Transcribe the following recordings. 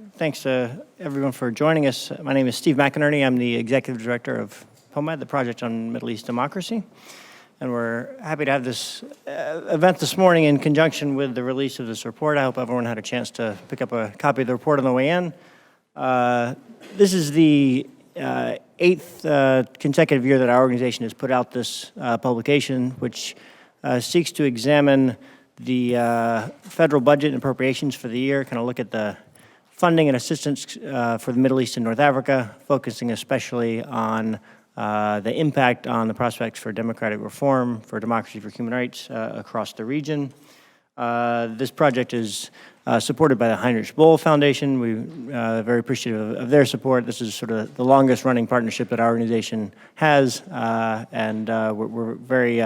Thanks to everyone for joining us. My name is Steve McInerney. I'm the Executive Director of POMED, the Project on Middle East Democracy. And we're happy to have this event this morning in conjunction with the release of this report. I hope everyone had a chance to pick up a copy of the report on the way in. This is the eighth consecutive year that our organization has put out this publication, which seeks to examine the federal budget and appropriations for the year, kind of look at the funding and assistance for the Middle East and North Africa, focusing especially on the impact on the prospects for democratic reform, for democracy, for human rights across the region. This project is supported by the Heinrich Böll Foundation. We're very appreciative of their support. This is sort of the longest running partnership that our organization has, and we're very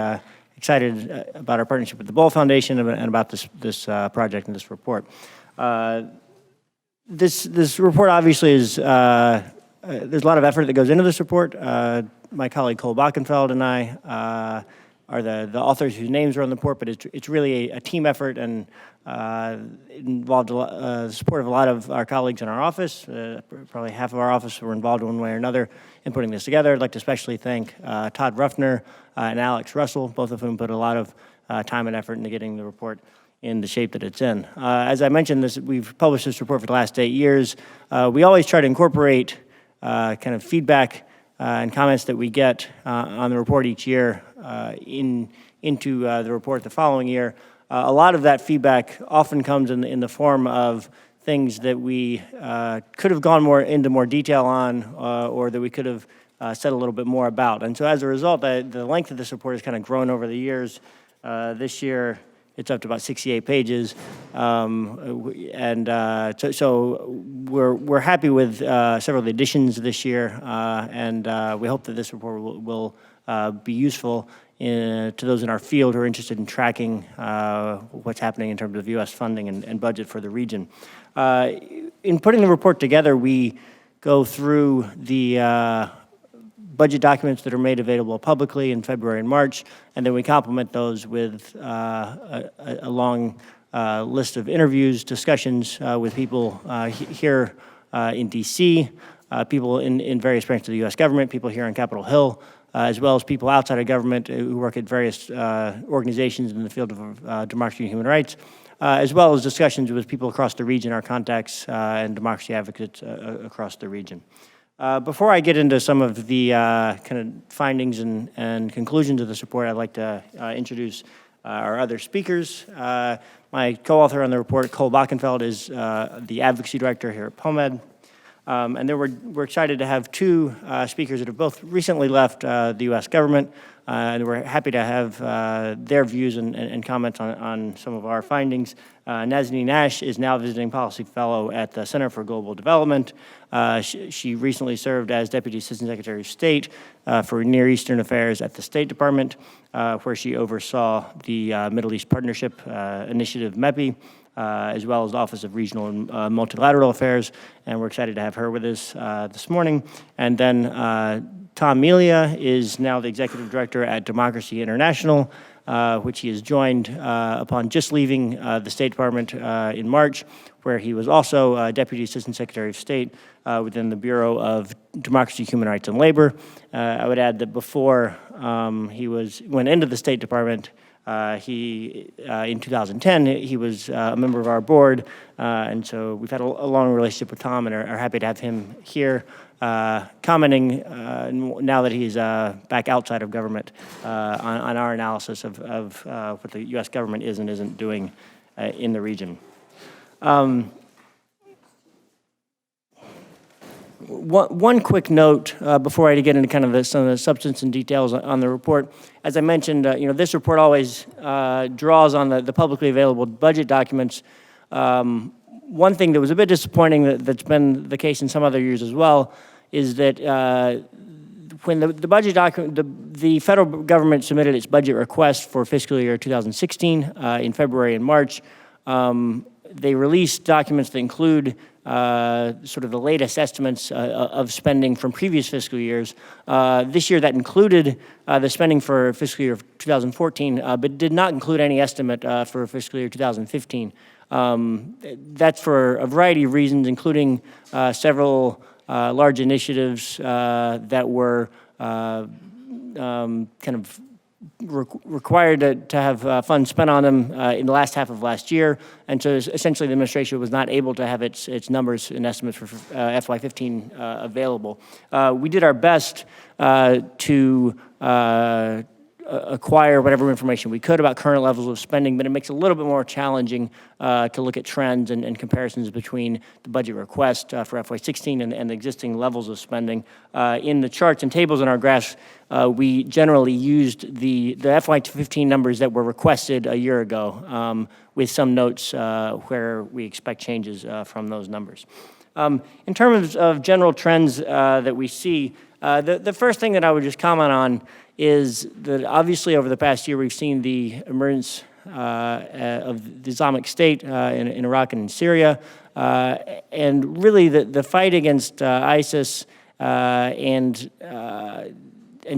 excited about our partnership with the Böll Foundation and about this project and this report. This report obviously is, there's a lot of effort that goes into this report. My colleague Cole Bockenfeld and I are the authors whose names are on the report, but it's really a team effort and involved the support of a lot of our colleagues in our office. Probably half of our office were involved one way or another in putting this together. I'd like to especially thank Todd Ruffner and Alex Russell, both of whom put a lot of time and effort into getting the report in the shape that it's in. As I mentioned, we've published this report for the last 8 years. We always try to incorporate kind of feedback and comments that we get on the report each year into the report the following year. A lot of that feedback often comes in the form of things that we could have gone into more detail on, or that we could have said a little bit more about. And so as a result, the length of this report has kind of grown over the years. This year, it's up to about 68 pages, so we're happy with several of the additions this year, and we hope that this report will be useful to those in our field who are interested in tracking what's happening in terms of U.S. funding and budget for the region. In putting the report together, we go through the budget documents that are made available publicly in February and March, and then we complement those with a long list of interviews, discussions with people here in D.C., people in various branches of the U.S. government, people here on Capitol Hill, as well as people outside of government who work at various organizations in the field of democracy and human rights, as well as discussions with people across the region, our contacts and democracy advocates across the region. Before I get into some of the kind of findings and conclusions of this report, I'd like to introduce our other speakers. My co-author on the report, Cole Bockenfeld, is the advocacy director here at POMED. And then we're excited to have two speakers that have both recently left the U.S. government, and we're happy to have their views and comments on some of our findings. Nazanin Nash is now visiting policy fellow at the Center for Global Development. She recently served as Deputy Assistant Secretary of State for Near Eastern Affairs at the State Department, where she oversaw the Middle East Partnership Initiative, MEPI, as well as the Office of Regional and Multilateral Affairs, and we're excited to have her with us this morning. And then Tom Melia is now the Executive Director at Democracy International, which he has joined upon just leaving the State Department in March, where he was also Deputy Assistant Secretary of State within the Bureau of Democracy, Human Rights, and Labor. I would add that before he went into the State Department, in 2010, he was a member of our board, and so we've had a long relationship with Tom and are happy to have him here commenting now that he's back outside of government on our analysis of what the U.S. government is and isn't doing in the region. One quick note before I get into kind of some of the substance and details on the report. As I mentioned, this report always draws on the publicly available budget documents. One thing that was a bit disappointing that's been the case in some other years as well is that when the budget document, the federal government submitted its budget request for fiscal year 2016 in February and March. They released documents that include sort of the latest estimates of spending from previous fiscal years. This year that included the spending for fiscal year 2014, but did not include any estimate for fiscal year 2015. That's for a variety of reasons, including several large initiatives that were kind of required to have funds spent on them in the last half of last year, and so essentially the administration was not able to have its numbers and estimates for FY15 available. We did our best to acquire whatever information we could about current levels of spending, but it makes it a little bit more challenging to look at trends and comparisons between the budget request for FY16 and the existing levels of spending. In the charts and tables in our graphs, we generally used the FY15 numbers that were requested a year ago, with some notes where we expect changes from those numbers. In terms of general trends that we see, the first thing that I would just comment on is that obviously over the past year we've seen the emergence of the Islamic State in Iraq and in Syria, and really the fight against ISIS and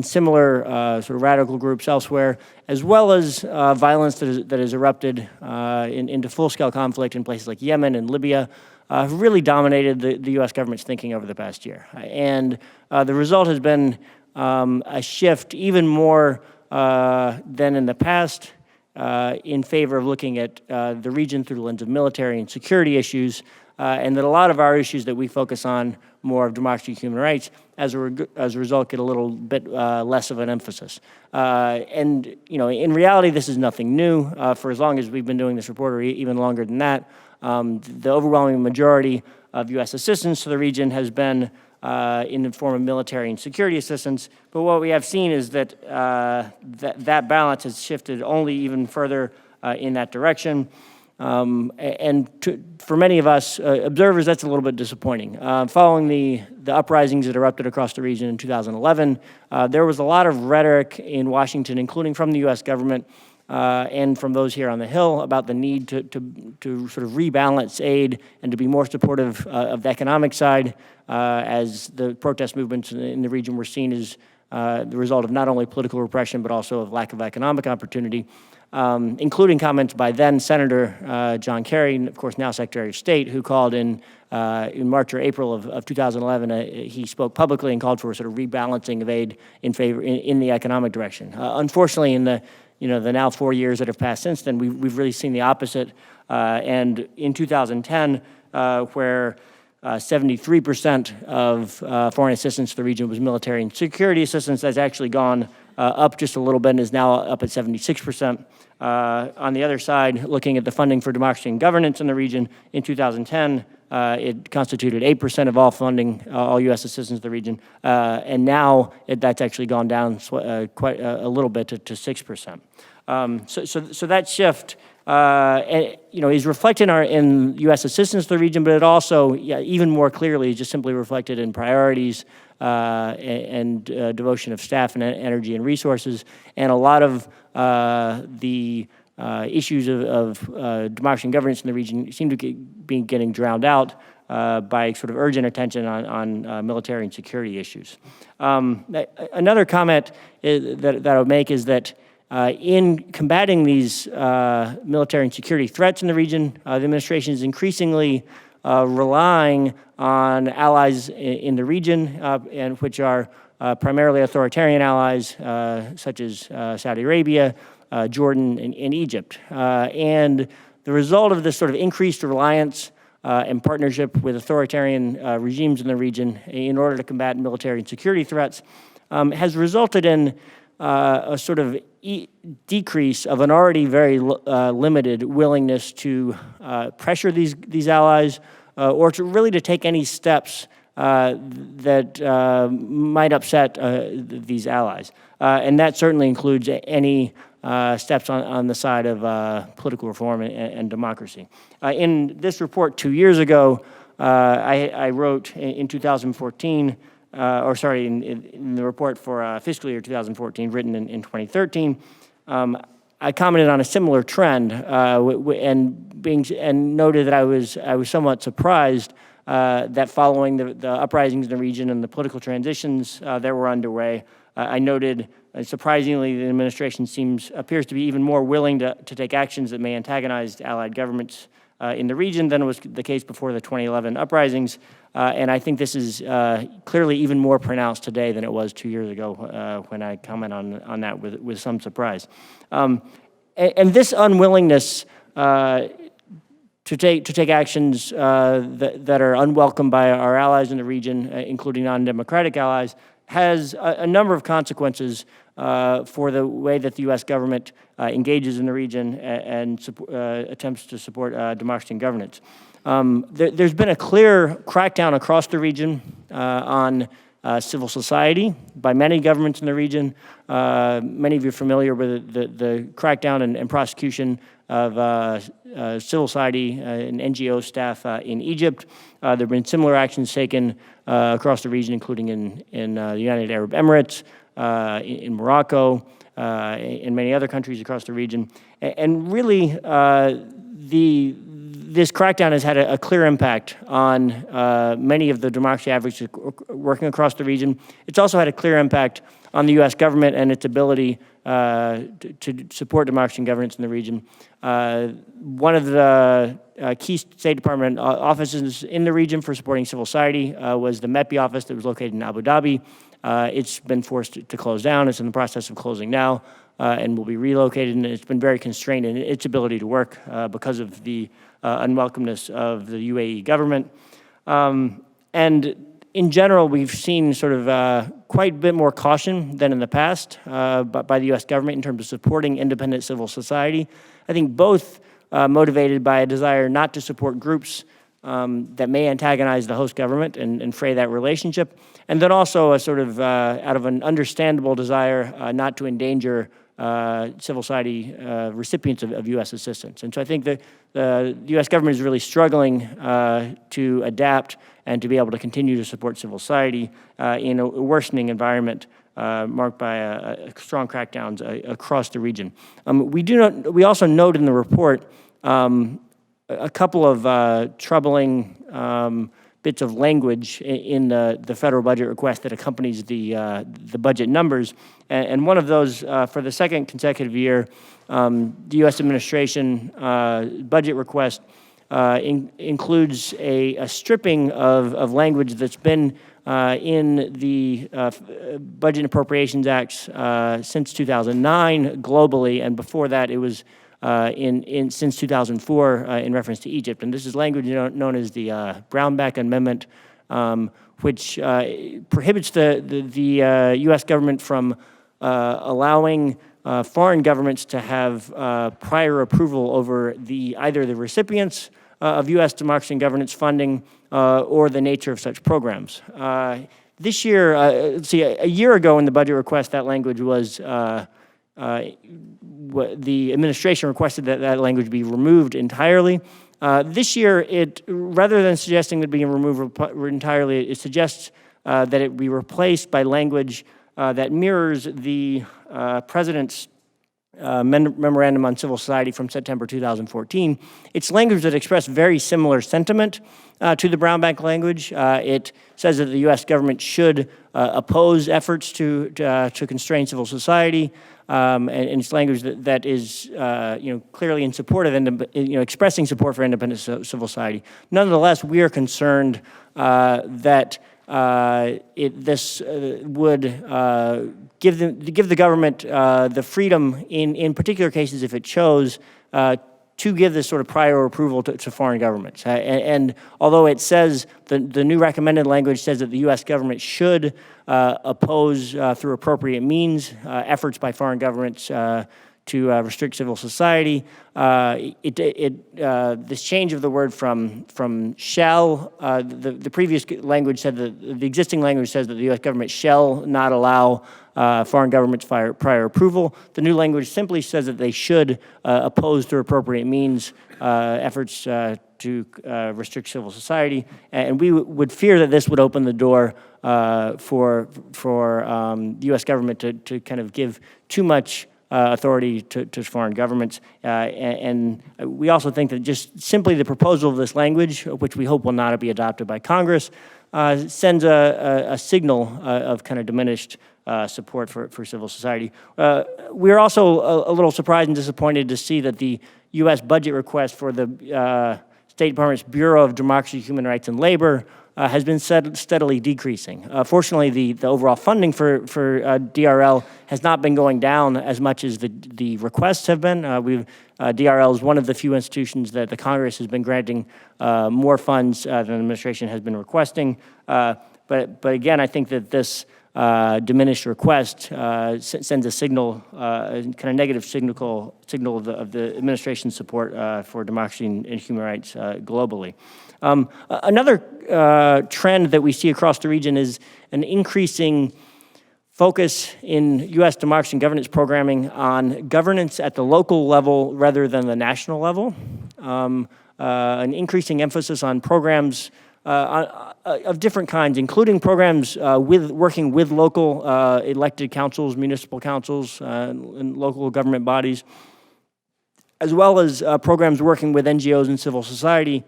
similar sort of radical groups elsewhere, as well as violence that has erupted into full-scale conflict in places like Yemen and Libya, have really dominated the U.S. government's thinking over the past year. And the result has been a shift even more than in the past in favor of looking at the region through the lens of military and security issues, and that a lot of our issues that we focus on, more of democracy and human rights, as a result get a little bit less of an emphasis. And in reality, this is nothing new. For as long as we've been doing this report, or even longer than that, the overwhelming majority of U.S. assistance to the region has been in the form of military and security assistance. But what we have seen is that that balance has shifted only even further in that direction. For many of us observers, that's a little bit disappointing. Following the uprisings that erupted across the region in 2011, there was a lot of rhetoric in Washington, including from the U.S. government and from those here on the Hill, about the need to sort of rebalance aid and to be more supportive of the economic side, as the protest movements in the region were seen as the result of not only political repression but also of lack of economic opportunity, including comments by then Senator John Kerry, and of course now Secretary of State, who called in March or April of 2011. He spoke publicly and called for a sort of rebalancing of aid in the economic direction. Unfortunately, in the now 4 years that have passed since then, we've really seen the opposite. And in 2010, where 73% of foreign assistance to the region was military and security assistance, that's actually gone up just a little bit and is now up at 76%. On the other side, looking at the funding for democracy and governance in the region, in 2010, it constituted 8% of all funding, all U.S. assistance to the region, and now that's actually gone down quite a little bit to 6%. So that shift, is reflected in U.S. assistance to the region, but it also, even more clearly, is just simply reflected in priorities and devotion of staff and energy and resources, and a lot of the issues of democracy and governance in the region seem to be getting drowned out by sort of urgent attention on military and security issues. Another comment that I would make is that in combating these military and security threats in the region, the administration is increasingly relying on allies in the region, and which are primarily authoritarian allies such as Saudi Arabia, Jordan, and Egypt. And the result of this sort of increased reliance and partnership with authoritarian regimes in the region in order to combat military and security threats has resulted in a sort of decrease of an already very limited willingness to pressure these allies or to take any steps that might upset these allies. And that certainly includes any steps on the side of political reform and democracy. In this report 2 years ago, I wrote in 2014, in the report for fiscal year 2014, written in 2013, I commented on a similar trend and noted that I was somewhat surprised that following the uprisings in the region and the political transitions that were underway, I noted, surprisingly, the administration appears to be even more willing to take actions that may antagonize allied governments in the region than was the case before the 2011 uprisings. And I think this is clearly even more pronounced today than it was 2 years ago when I comment on that with some surprise. And this unwillingness to take actions that are unwelcome by our allies in the region, including non-democratic allies, has a number of consequences for the way that the U.S. government engages in the region and attempts to support democracy and governance. There's been a clear crackdown across the region on civil society by many governments in the region. Many of you are familiar with the crackdown and prosecution of civil society and NGO staff in Egypt. There have been similar actions taken across the region, including in the United Arab Emirates, in Morocco, in many other countries across the region. And really, this crackdown has had a clear impact on many of the democracy advocates working across the region. It's also had a clear impact on the U.S. government and its ability to support democracy and governance in the region. One of the key State Department offices in the region for supporting civil society was the MEPI office that was located in Abu Dhabi. It's been forced to close down. It's in the process of closing now and will be relocated, and it's been very constrained in its ability to work because of the unwelcomeness of the UAE government. And in general, we've seen sort of quite a bit more caution than in the past by the U.S. government in terms of supporting independent civil society. I think both motivated by a desire not to support groups that may antagonize the host government and fray that relationship, and then also a sort of out of an understandable desire not to endanger civil society recipients of U.S. assistance. And so I think that the U.S. government is really struggling to adapt and to be able to continue to support civil society in a worsening environment marked by strong crackdowns across the region. We also note in the report a couple of troubling bits of language in the federal budget request that accompanies the budget numbers. And one of those, for the second consecutive year, the U.S. administration budget request includes a stripping of language that's been in the Budget and Appropriations Acts since 2009 globally, and before that it was since 2004 in reference to Egypt. And this is language known as the Brownback Amendment, which prohibits the U.S. government from allowing foreign governments to have prior approval over either the recipients of U.S. democracy and governance funding or the nature of such programs. This year, a year ago in the budget request, that language was the administration requested that language be removed entirely. This year, rather than suggesting it being removed entirely, it suggests that it be replaced by language that mirrors the President's Memorandum on Civil Society from September 2014. It's language that expressed very similar sentiment to the Brownback language. It says that the U.S. government should oppose efforts to constrain civil society, and it's language that is clearly in support of expressing support for independent civil society. Nonetheless, we are concerned that this would give the government the freedom in particular cases, if it chose, to give this sort of prior approval to foreign governments. And although it says, the new recommended language says that the U.S. government should oppose through appropriate means efforts by foreign governments to restrict civil society. This change of the word from shall, the previous language said that the existing language says that the U.S. government shall not allow foreign governments prior approval. The new language simply says that they should oppose through appropriate means efforts to restrict civil society, and we would fear that this would open the door for the U.S. government to kind of give too much authority to foreign governments. And we also think that just simply the proposal of this language, which we hope will not be adopted by Congress, sends a signal of kind of diminished support for civil society. We're also a little surprised and disappointed to see that the U.S. budget request for the State Department's Bureau of Democracy, Human Rights, and Labor has been steadily decreasing. Fortunately, the overall funding for DRL has not been going down as much as the requests have been. DRL is one of the few institutions that the Congress has been granting more funds than the administration has been requesting. But again, I think that this diminished request sends a signal, kind of negative signal of the administration's support for democracy and human rights globally. Another trend that we see across the region is an increasing focus in U.S. democracy and governance programming on governance at the local level rather than the national level. An increasing emphasis on programs of different kinds, including programs working with local elected councils, municipal councils, and local government bodies, as well as programs working with NGOs and civil society,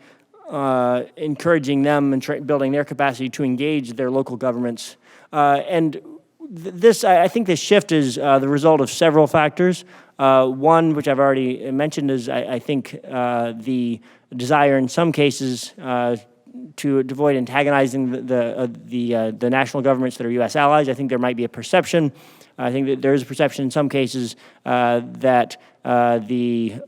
encouraging them and building their capacity to engage their local governments. And I think this shift is the result of several factors. One, which I've already mentioned, is I think the desire in some cases to avoid antagonizing the national governments that are U.S. allies. I think there might be a perception. I think that there is a perception in some cases that the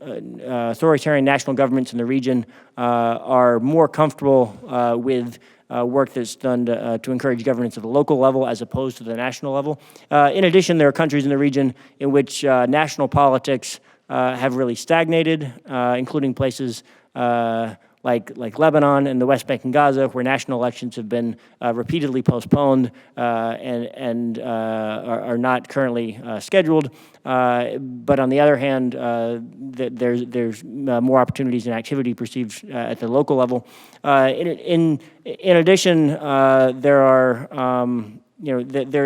authoritarian national governments in the region are more comfortable with work that's done to encourage governance at the local level as opposed to the national level. In addition, there are countries in the region in which national politics have really stagnated, including places like Lebanon and the West Bank and Gaza, where national elections have been repeatedly postponed and are not currently scheduled. But on the other hand, there's more opportunities and activity perceived at the local level. In addition, there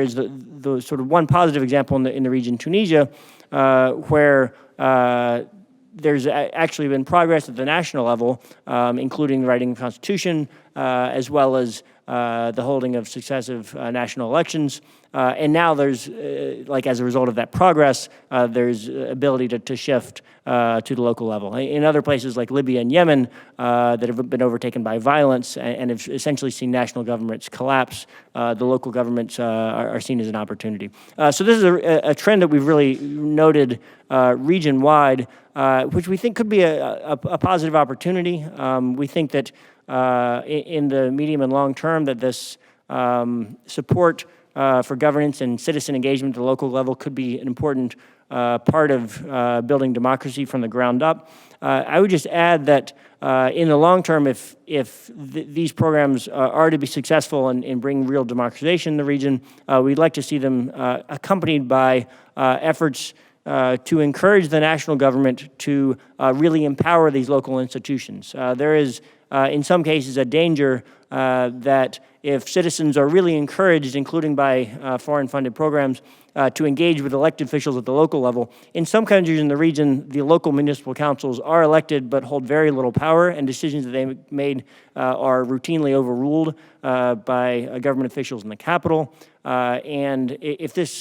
is the sort of one positive example in the region, Tunisia, where there's actually been progress at the national level, including the writing of the Constitution, as well as the holding of successive national elections. And now there's, as a result of that progress, there's ability to shift to the local level. In other places like Libya and Yemen that have been overtaken by violence and have essentially seen national governments collapse, the local governments are seen as an opportunity. So this is a trend that we've really noted region-wide, which we think could be a positive opportunity. We think that in the medium and long term that this support for governance and citizen engagement at the local level could be an important part of building democracy from the ground up. I would just add that in the long term, if these programs are to be successful and bring real democratization in the region, we'd like to see them accompanied by efforts to encourage the national government to really empower these local institutions. There is, in some cases, a danger that if citizens are really encouraged, including by foreign-funded programs, to engage with elected officials at the local level. In some countries in the region, the local municipal councils are elected but hold very little power, and decisions that they made are routinely overruled by government officials in the capital. And if this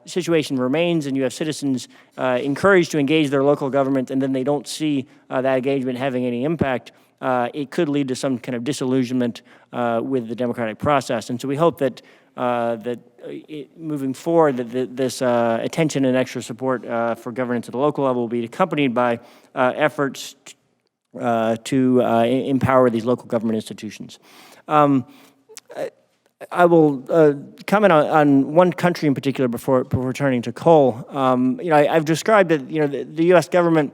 situation remains and you have citizens encouraged to engage their local government and then they don't see that engagement having any impact, it could lead to some kind of disillusionment with the democratic process. And so we hope that moving forward, that this attention and extra support for governance at the local level will be accompanied by efforts to empower these local government institutions. I will comment on one country in particular before turning to Cole. I've described that the U.S. government.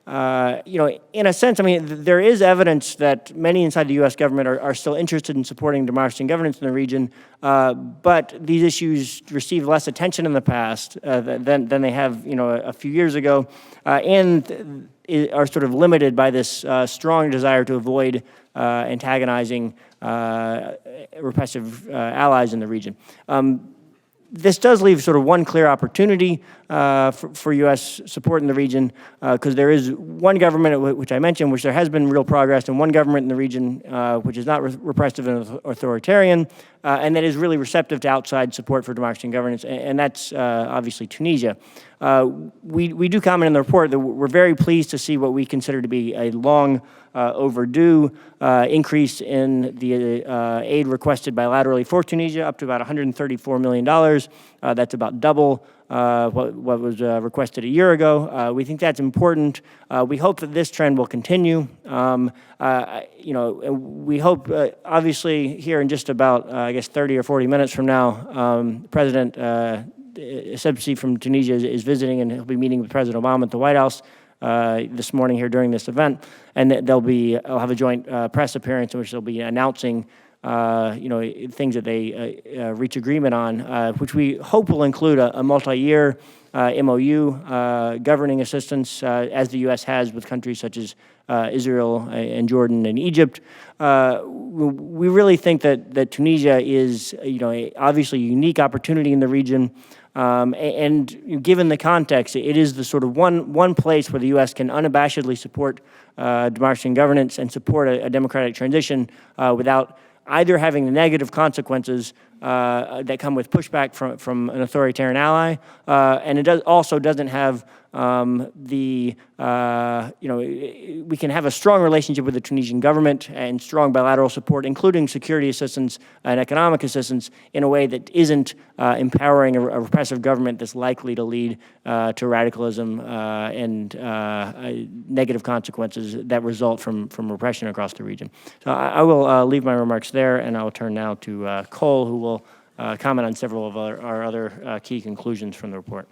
In a sense, I mean, there is evidence that many inside the U.S. government are still interested in supporting democracy and governance in the region, but these issues receive less attention in the past than they have, a few years ago, and are sort of limited by this strong desire to avoid antagonizing repressive allies in the region. This does leave sort of one clear opportunity for U.S. support in the region, because there is one government, which I mentioned, which there has been real progress, and one government in the region which is not repressive and authoritarian, and that is really receptive to outside support for democracy and governance, and that's obviously Tunisia. We do comment in the report that we're very pleased to see what we consider to be a long overdue increase in the aid requested bilaterally for Tunisia, up to about $134 million. That's about double what was requested a year ago. We think that's important. We hope that this trend will continue. We hope, obviously, here in just about, 30 or 40 minutes from now, President Essebsi from Tunisia is visiting, and he'll be meeting with President Obama at the White House this morning here during this event, and I'll have a joint press appearance in which they'll be announcing things that they reach agreement on, which we hope will include a multi-year MOU governing assistance, as the U.S. has with countries such as Israel and Jordan and Egypt. We really think that Tunisia is, obviously a unique opportunity in the region. And given the context, it is the sort of one place where the U.S. can unabashedly support democracy and governance and support a democratic transition without either having the negative consequences that come with pushback from an authoritarian ally, and it also doesn't have we can have a strong relationship with the Tunisian government and strong bilateral support, including security assistance and economic assistance, in a way that isn't empowering a repressive government that's likely to lead to radicalism and negative consequences that result from repression across the region. So I will leave my remarks there, and I will turn now to Cole, who will comment on several of our other key conclusions from the report.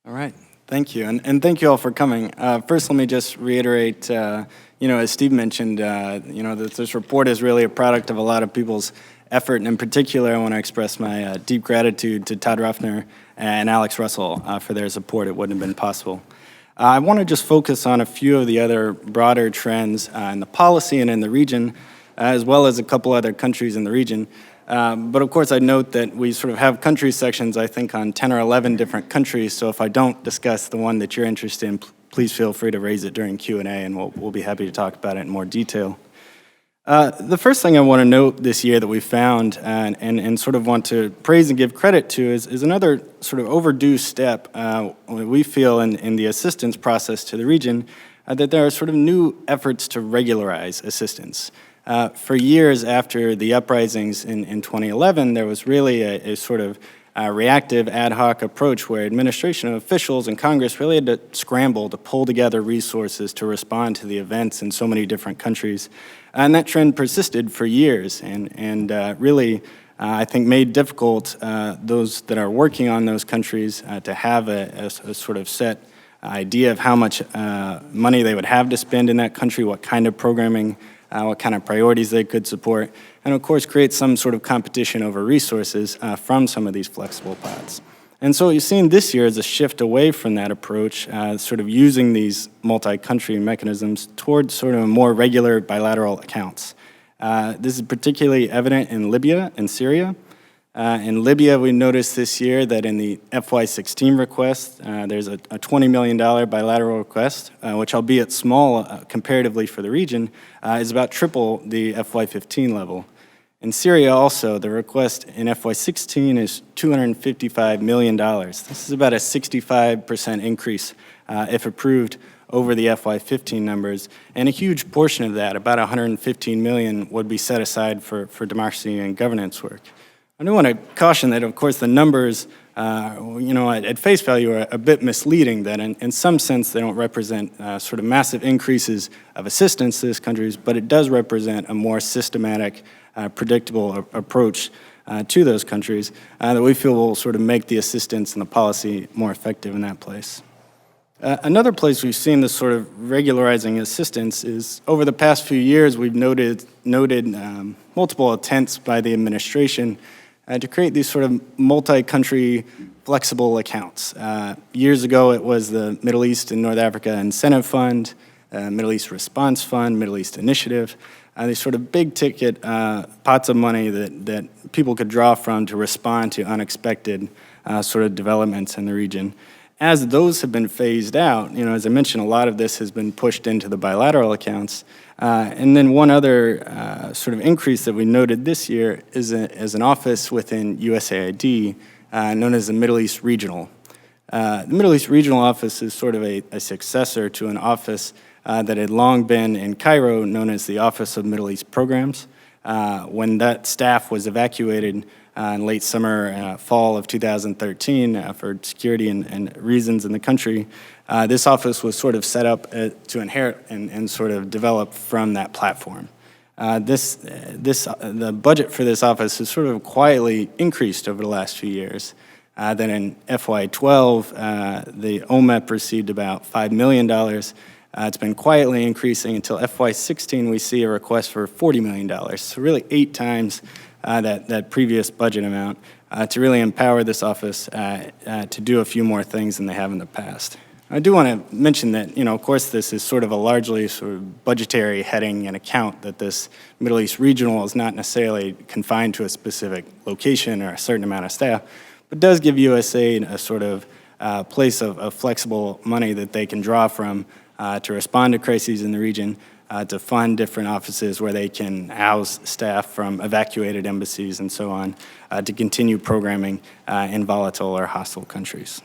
All right. Thank you, and thank you all for coming. First, let me just reiterate, as Steve mentioned, that this report is really a product of a lot of people's effort, and in particular, I want to express my deep gratitude to Todd Ruffner and Alex Russell for their support. It wouldn't have been possible. I want to just focus on a few of the other broader trends in the policy and in the region, as well as a couple other countries in the region. But of course, I note that we sort of have country sections, I think, on 10 or 11 different countries. So if I don't discuss the one that you're interested in, please feel free to raise it during Q&A, and we'll be happy to talk about it in more detail. The first thing I want to note this year that we found and sort of want to praise and give credit to is another sort of overdue step we feel in the assistance process to the region, that there are sort of new efforts to regularize assistance. For years after the uprisings in 2011, there was really a sort of reactive ad hoc approach where administration officials and Congress really had to scramble to pull together resources to respond to the events in so many different countries. And that trend persisted for years and really, I think, made difficult those that are working on those countries to have a sort of set idea of how much money they would have to spend in that country, what kind of programming, what kind of priorities they could support, and of course create some sort of competition over resources from some of these flexible pots. And so what you've seen this year is a shift away from that approach, sort of using these multi-country mechanisms towards sort of more regular bilateral accounts. This is particularly evident in Libya and Syria. In Libya, we noticed this year that in the FY16 request, there's a $20 million bilateral request, which, albeit small comparatively for the region, is about triple the FY15 level. In Syria also, the request in FY16 is $255 million. This is about a 65% increase, if approved, over the FY15 numbers, and a huge portion of that, about $115 million, would be set aside for democracy and governance work. I do want to caution that, of course, the numbers, at face value are a bit misleading, that in some sense they don't represent sort of massive increases of assistance to these countries, but it does represent a more systematic, predictable approach to those countries that we feel will sort of make the assistance and the policy more effective in that place. Another place we've seen this sort of regularizing assistance is over the past few years we've noted multiple attempts by the administration to create these sort of multi-country flexible accounts. Years ago, it was the Middle East and North Africa Incentive Fund, Middle East Response Fund, Middle East Initiative, these sort of big-ticket pots of money that people could draw from to respond to unexpected sort of developments in the region. As those have been phased out, as I mentioned, a lot of this has been pushed into the bilateral accounts. And then one other sort of increase that we noted this year is an office within USAID known as the Middle East Regional. The Middle East Regional Office is sort of a successor to an office that had long been in Cairo, known as the Office of Middle East Programs. When that staff was evacuated in late summer, fall of 2013 for security and reasons in the country, this office was sort of set up to inherit and sort of develop from that platform. The budget for this office has sort of quietly increased over the last few years. Then in FY12, the OMEP received about $5 million. It's been quietly increasing until FY16, we see a request for $40 million. So really 8 times that previous budget amount to really empower this office to do a few more things than they have in the past. I do want to mention that, of course, this is sort of a largely sort of budgetary heading and account, that this Middle East Regional is not necessarily confined to a specific location or a certain amount of staff, but does give USA a sort of place of flexible money that they can draw from to respond to crises in the region, to fund different offices where they can house staff from evacuated embassies and so on, to continue programming in volatile or hostile countries.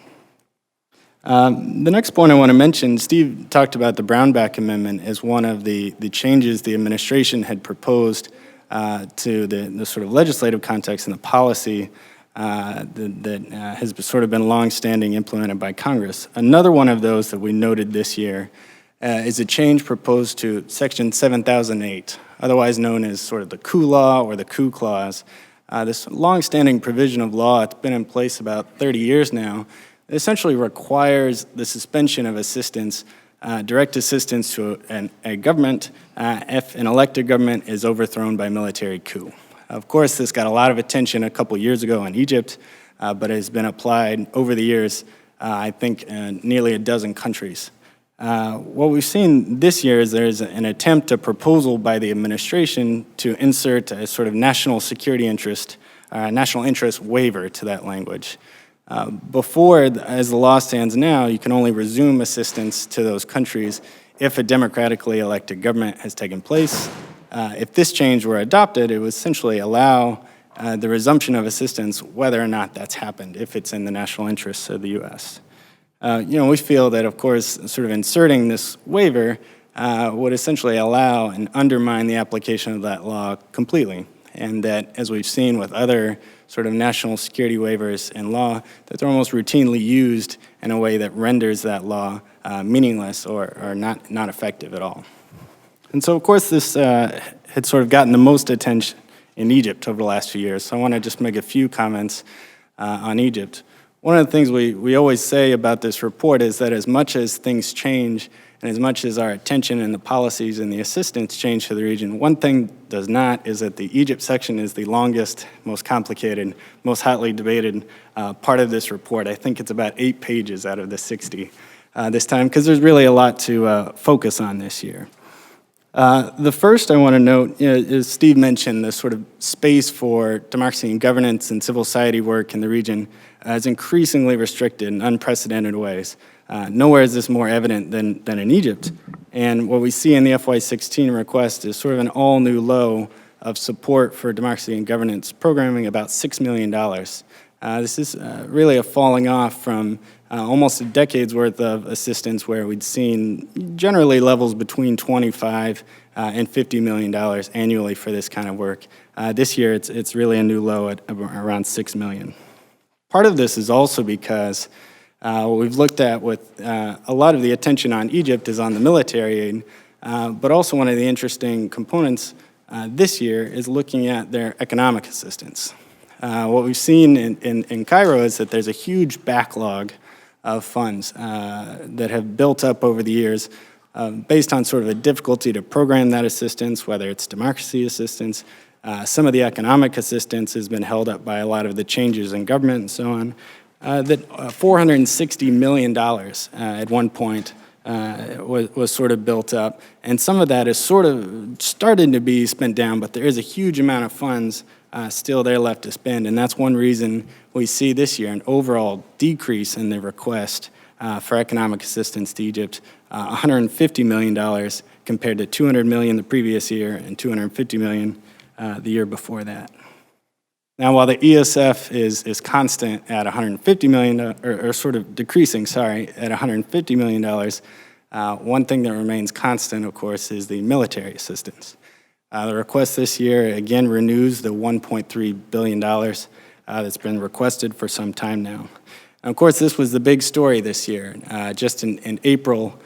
The next point I want to mention, Steve talked about the Brownback Amendment as one of the changes the administration had proposed to the sort of legislative context and the policy that has sort of been long-standing implemented by Congress. Another one of those that we noted this year is a change proposed to Section 7008, otherwise known as sort of the coup law or the coup clause. This long-standing provision of law, it's been in place about 30 years now. It essentially requires the suspension of assistance, direct assistance to a government if an elected government is overthrown by military coup. Of course, this got a lot of attention a couple years ago in Egypt, but has been applied over the years, I think, in nearly a dozen countries. What we've seen this year is there's an attempt, a proposal by the administration to insert a sort of national security interest, national interest waiver to that language. Before, as the law stands now, you can only resume assistance to those countries if a democratically elected government has taken place. If this change were adopted, it would essentially allow the resumption of assistance whether or not that's happened, if it's in the national interests of the U.S. We feel that, of course, sort of inserting this waiver would essentially allow and undermine the application of that law completely, and that, as we've seen with other sort of national security waivers in law, that they're almost routinely used in a way that renders that law meaningless or not effective at all. And so, of course, this had sort of gotten the most attention in Egypt over the last few years, so I want to just make a few comments on Egypt. One of the things we always say about this report is that as much as things change and as much as our attention and the policies and the assistance change to the region, one thing does not is that the Egypt section is the longest, most complicated, most hotly debated part of this report. I think it's about 8 pages out of the 60 this time, because there's really a lot to focus on this year. The first I want to note is Steve mentioned the sort of space for democracy and governance and civil society work in the region is increasingly restricted in unprecedented ways. Nowhere is this more evident than in Egypt. And what we see in the FY16 request is sort of an all-new low of support for democracy and governance programming, about $6 million. This is really a falling off from almost a decade's worth of assistance, where we'd seen generally levels between $25 and $50 million annually for this kind of work. This year, it's really a new low at around $6 million. Part of this is also because what we've looked at with a lot of the attention on Egypt is on the military aid, but also one of the interesting components this year is looking at their economic assistance. What we've seen in Cairo is that there's a huge backlog of funds that have built up over the years based on sort of a difficulty to program that assistance, whether it's democracy assistance. Some of the economic assistance has been held up by a lot of the changes in government and so on. That $460 million at one point was sort of built up, and some of that is sort of starting to be spent down, but there is a huge amount of funds still there left to spend, and that's one reason we see this year an overall decrease in the request for economic assistance to Egypt, $150 million compared to $200 million the previous year and $250 million the year before that. Now, while the ESF is constant at $150 million, or sort of decreasing, sorry, at $150 million, one thing that remains constant, of course, is the military assistance. The request this year, again, renews the $1.3 billion that's been requested for some time now. And of course, this was the big story this year. Just in April,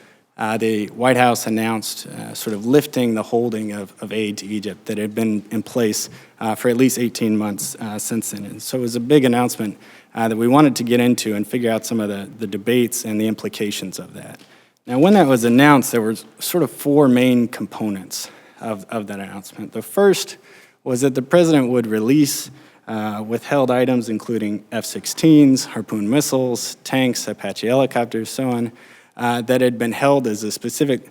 the White House announced sort of lifting the holding of aid to Egypt that had been in place for at least 18 months since then. And so it was a big announcement that we wanted to get into and figure out some of the debates and the implications of that. Now, when that was announced, there were sort of four main components of that announcement. The first was that the president would release withheld items including F-16s, Harpoon missiles, tanks, Apache helicopters, so on, that had been held as a specific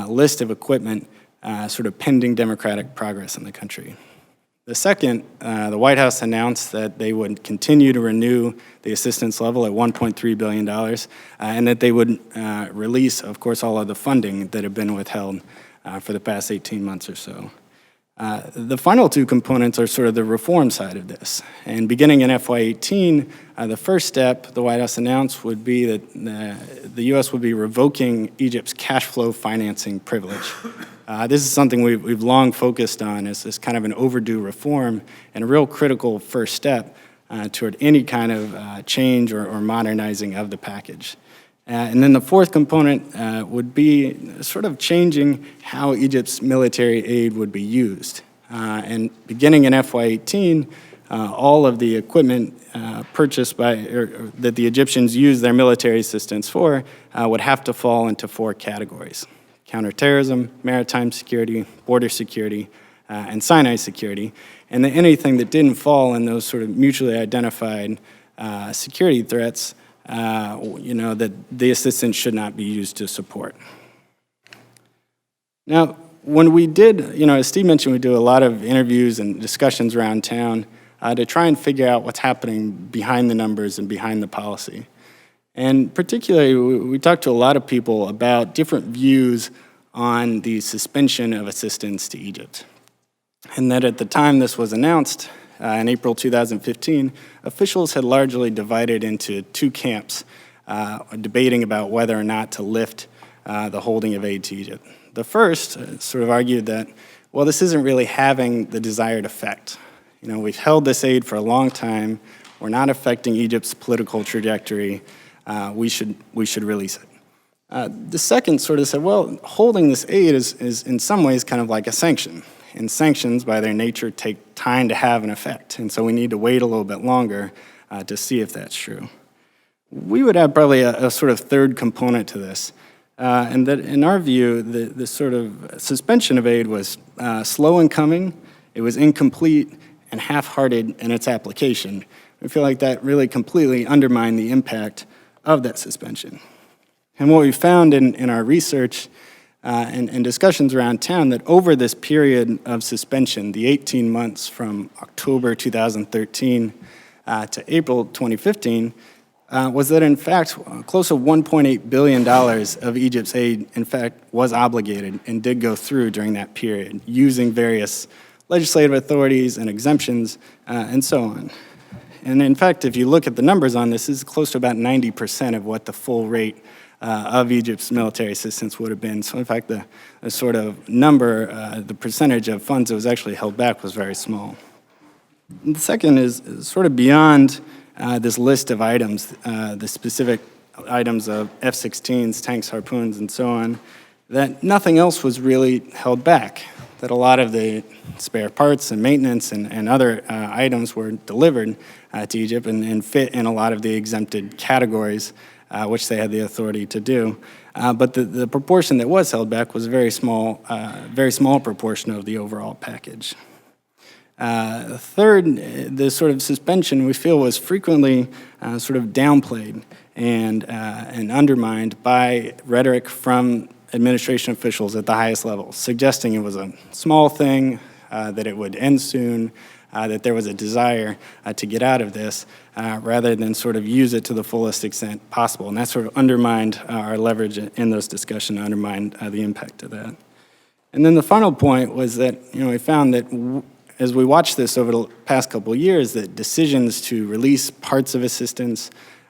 list of equipment sort of pending democratic progress in the country. The second, the White House announced that they would continue to renew the assistance level at $1.3 billion and that they would release, of course, all of the funding that had been withheld for the past 18 months or so. The final two components are sort of the reform side of this. And beginning in FY18, the first step the White House announced would be that the U.S. would be revoking Egypt's cash flow financing privilege. This is something we've long focused on as kind of an overdue reform and a real critical first step toward any kind of change or modernizing of the package. And then the fourth component would be sort of changing how Egypt's military aid would be used. And beginning in FY18, all of the equipment purchased that the Egyptians used their military assistance for would have to fall into four categories: counterterrorism, maritime security, border security, and Sinai security. And that anything that didn't fall in those sort of mutually identified security threats, that the assistance should not be used to support. Now, when we did, as Steve mentioned, we do a lot of interviews and discussions around town to try and figure out what's happening behind the numbers and behind the policy. And particularly, we talked to a lot of people about different views on the suspension of assistance to Egypt. And that at the time this was announced, in April 2015, officials had largely divided into two camps, debating about whether or not to lift the holding of aid to Egypt. The first sort of argued that, well, this isn't really having the desired effect. We've held this aid for a long time. We're not affecting Egypt's political trajectory. We should release it. The second sort of said, well, holding this aid is in some ways kind of like a sanction. And sanctions, by their nature, take time to have an effect. And so we need to wait a little bit longer to see if that's true. We would have probably a sort of third component to this. And that, in our view, the sort of suspension of aid was slow in coming, it was incomplete, and half-hearted in its application. We feel like that really completely undermined the impact of that suspension. And what we found in our research and discussions around town, that over this period of suspension, the 18 months from October 2013 to April 2015, was that in fact close to $1.8 billion of Egypt's aid in fact was obligated and did go through during that period, using various legislative authorities and exemptions and so on. And in fact, if you look at the numbers on this, is close to about 90% of what the full rate of Egypt's military assistance would have been. So in fact, the sort of number, the percentage of funds that was actually held back was very small. And the second is sort of beyond this list of items, the specific items of F-16s, tanks, harpoons, and so on, that nothing else was really held back, that a lot of the spare parts and maintenance and other items were delivered to Egypt and fit in a lot of the exempted categories which they had the authority to do. But the proportion that was held back was a very small proportion of the overall package. Third, the sort of suspension we feel was frequently sort of downplayed and undermined by rhetoric from administration officials at the highest levels, suggesting it was a small thing, that it would end soon, that there was a desire to get out of this, rather than sort of use it to the fullest extent possible. And that sort of undermined our leverage in those discussions, undermined the impact of that. And then the final point was that we found that as we watch this over the past couple of years, that decisions to release parts of assistance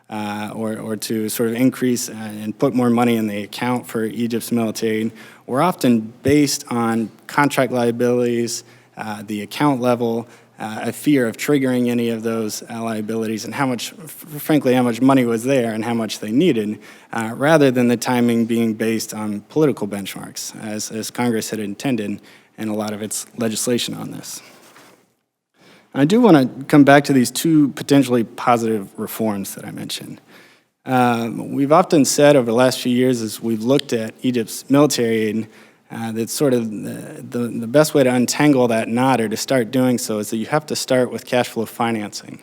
or to sort of increase and put more money in the account for Egypt's military aid were often based on contract liabilities, the account level, a fear of triggering any of those liabilities, and frankly, how much money was there and how much they needed, rather than the timing being based on political benchmarks, as Congress had intended in a lot of its legislation on this. I do want to come back to these two potentially positive reforms that I mentioned. We've often said over the last few years as we've looked at Egypt's military aid, that sort of the best way to untangle that knot or to start doing so is that you have to start with cash flow financing.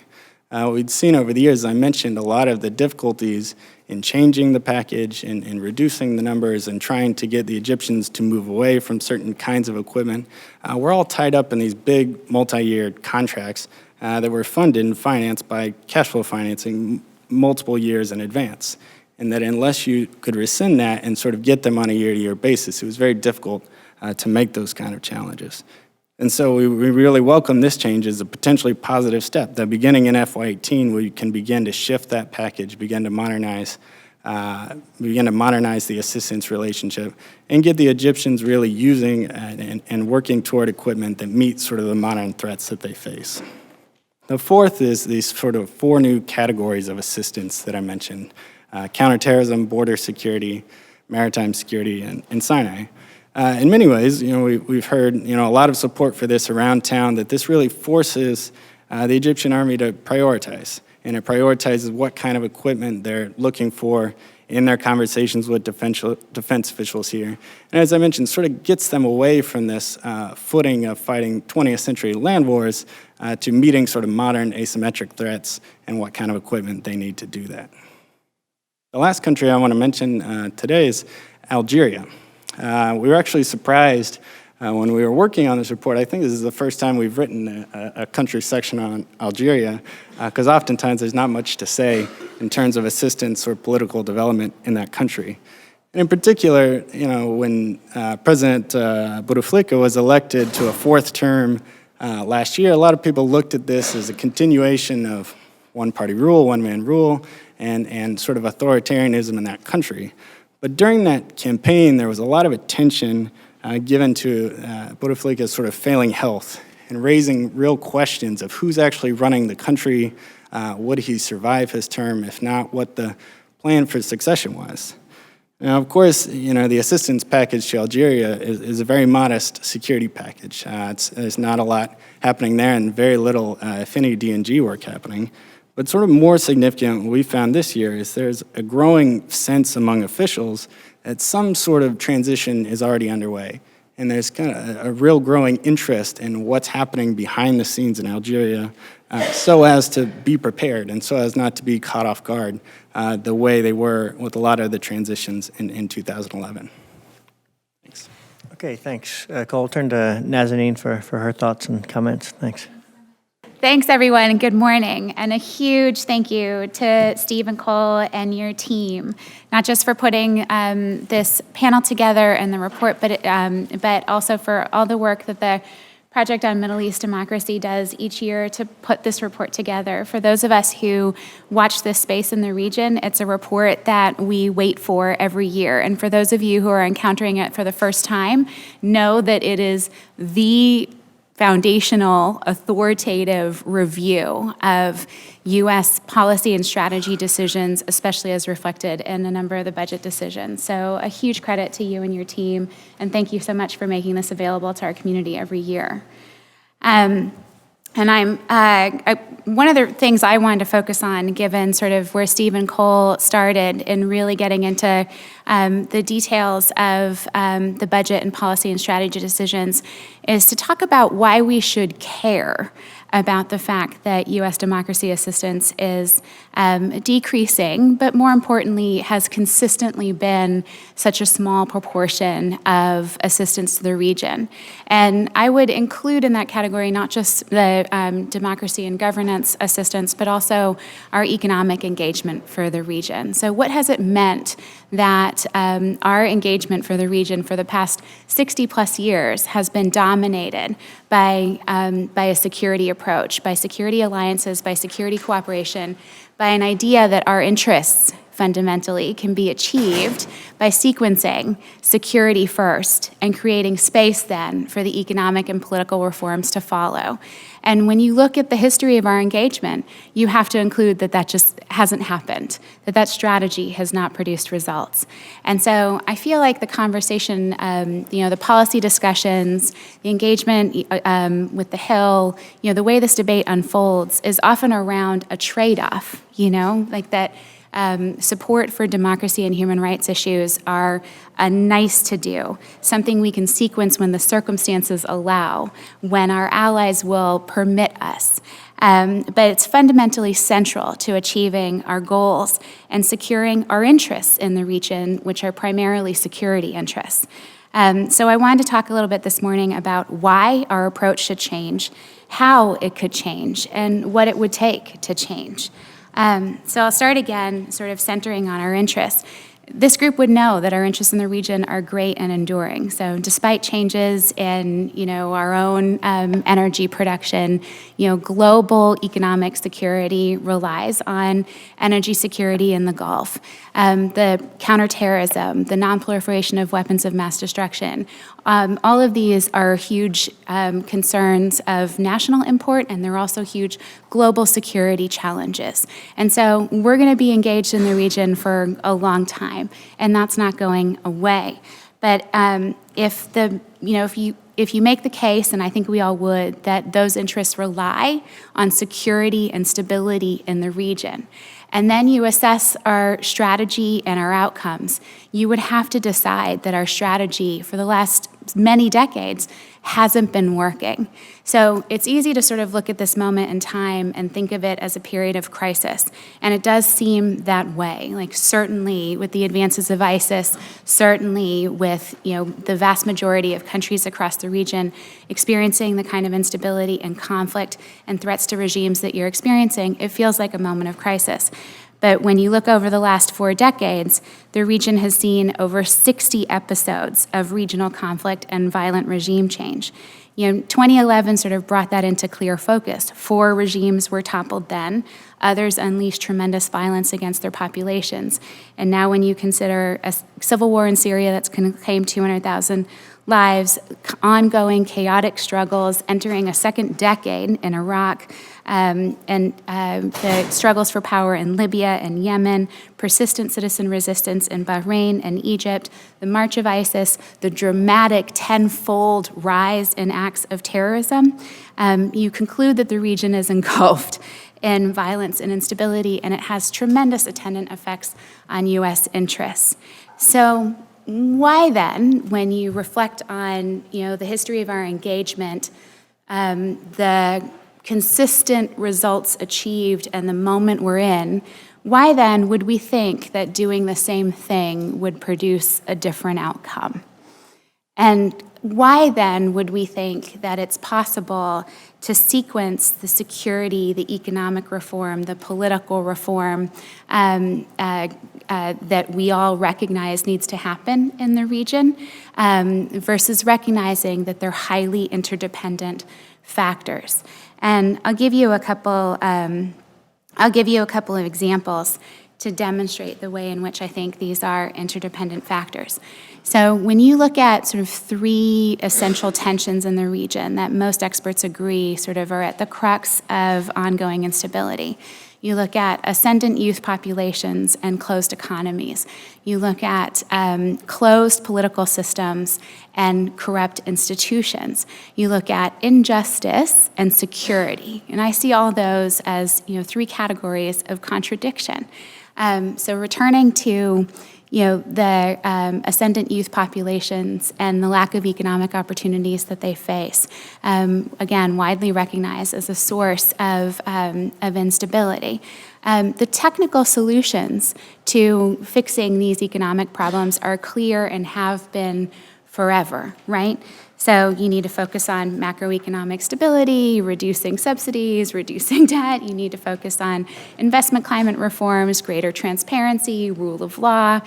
We'd seen over the years, as I mentioned, a lot of the difficulties in changing the package and reducing the numbers and trying to get the Egyptians to move away from certain kinds of equipment. We're all tied up in these big multi-year contracts that were funded and financed by cash flow financing multiple years in advance. And that unless you could rescind that and sort of get them on a year-to-year basis, it was very difficult to make those kind of challenges. And so we really welcome this change as a potentially positive step, that beginning in FY18, we can begin to shift that package, begin to modernize the assistance relationship, and get the Egyptians really using and working toward equipment that meets sort of the modern threats that they face. The fourth is these sort of four new categories of assistance that I mentioned: counterterrorism, border security, maritime security, and Sinai. In many ways, we've heard a lot of support for this around town, that this really forces the Egyptian army to prioritize, and it prioritizes what kind of equipment they're looking for in their conversations with defense officials here. And as I mentioned, sort of gets them away from this footing of fighting 20th century land wars to meeting sort of modern asymmetric threats and what kind of equipment they need to do that. The last country I want to mention today is Algeria. We were actually surprised when we were working on this report. I think this is the first time we've written a country section on Algeria, because oftentimes there's not much to say in terms of assistance or political development in that country. And in particular, when President Bouteflika was elected to a fourth term last year, a lot of people looked at this as a continuation of one-party rule, one-man rule, and sort of authoritarianism in that country. But during that campaign, there was a lot of attention given to Bouteflika's sort of failing health and raising real questions of who's actually running the country, would he survive his term, if not, what the plan for succession was. Now, of course, the assistance package to Algeria is a very modest security package. There's not a lot happening there and very little, if any, D&G work happening. But sort of more significant, what we found this year is there's a growing sense among officials that some sort of transition is already underway. And there's kind of a real growing interest in what's happening behind the scenes in Algeria so as to be prepared and so as not to be caught off guard the way they were with a lot of the transitions in 2011. Thanks. Okay, thanks. Cole, turn to Nazanin for her thoughts and comments. Thanks. Thanks, everyone, and good morning. And a huge thank you to Steve and Cole and your team, not just for putting this panel together and the report, but also for all the work that the Project on Middle East Democracy does each year to put this report together. For those of us who watch this space in the region, it's a report that we wait for every year. And for those of you who are encountering it for the first time, know that it is the foundational, authoritative review of U.S. policy and strategy decisions, especially as reflected in a number of the budget decisions. So a huge credit to you and your team, and thank you so much for making this available to our community every year. And one of the things I wanted to focus on, given sort of where Steve and Cole started in really getting into the details of the budget and policy and strategy decisions, is to talk about why we should care about the fact that U.S. democracy assistance is decreasing, but more importantly, has consistently been such a small proportion of assistance to the region. And I would include in that category not just the democracy and governance assistance, but also our economic engagement for the region. So what has it meant that our engagement for the region for the past 60 plus years has been dominated by a security approach, by security alliances, by security cooperation, by an idea that our interests fundamentally can be achieved by sequencing security first and creating space then for the economic and political reforms to follow. And when you look at the history of our engagement, you have to include that that just hasn't happened, that that strategy has not produced results. And so I feel like the conversation, the policy discussions, the engagement with the Hill, the way this debate unfolds is often around a trade-off, like that. Support for democracy and human rights issues are a nice to do, something we can sequence when the circumstances allow, when our allies will permit us. But it's fundamentally central to achieving our goals and securing our interests in the region, which are primarily security interests. So I wanted to talk a little bit this morning about why our approach should change, how it could change, and what it would take to change. So I'll start again, sort of centering on our interests. This group would know that our interests in the region are great and enduring. So despite changes in, our own energy production, global economic security relies on energy security in the Gulf. The counterterrorism, the nonproliferation of weapons of mass destruction, all of these are huge concerns of national import, and they're also huge global security challenges. And so we're going to be engaged in the region for a long time, and that's not going away. But if you make the case, and I think we all would, that those interests rely on security and stability in the region, and then you assess our strategy and our outcomes, you would have to decide that our strategy for the last many decades hasn't been working. So it's easy to sort of look at this moment in time and think of it as a period of crisis. And it does seem that way, like certainly with the advances of ISIS, certainly with the vast majority of countries across the region experiencing the kind of instability and conflict and threats to regimes that you're experiencing, it feels like a moment of crisis. But when you look over the last 4 decades, the region has seen over 60 episodes of regional conflict and violent regime change. 2011 sort of brought that into clear focus. 4 regimes were toppled then. Others unleashed tremendous violence against their populations. And now when you consider a civil war in Syria that's claimed 200,000 lives, ongoing chaotic struggles, entering a second decade in Iraq, and the struggles for power in Libya and Yemen, persistent citizen resistance in Bahrain and Egypt, the march of ISIS, the dramatic tenfold rise in acts of terrorism, you conclude that the region is engulfed in violence and instability, and it has tremendous attendant effects on U.S. interests. So why then, when you reflect on the history of our engagement, the consistent results achieved and the moment we're in, why then would we think that doing the same thing would produce a different outcome? And why then would we think that it's possible to sequence the security, the economic reform, the political reform that we all recognize needs to happen in the region versus recognizing that they're highly interdependent factors? And I'll give you a couple of examples to demonstrate the way in which I think these are interdependent factors. So when you look at sort of 3 essential tensions in the region that most experts agree sort of are at the crux of ongoing instability, you look at ascendant youth populations and closed economies. You look at closed political systems and corrupt institutions. You look at injustice and security. And I see all those as 3 categories of contradiction. So returning to the ascendant youth populations and the lack of economic opportunities that they face, again, widely recognized as a source of instability. The technical solutions to fixing these economic problems are clear and have been forever, right? So you need to focus on macroeconomic stability, reducing subsidies, reducing debt. You need to focus on investment climate reforms, greater transparency, rule of law,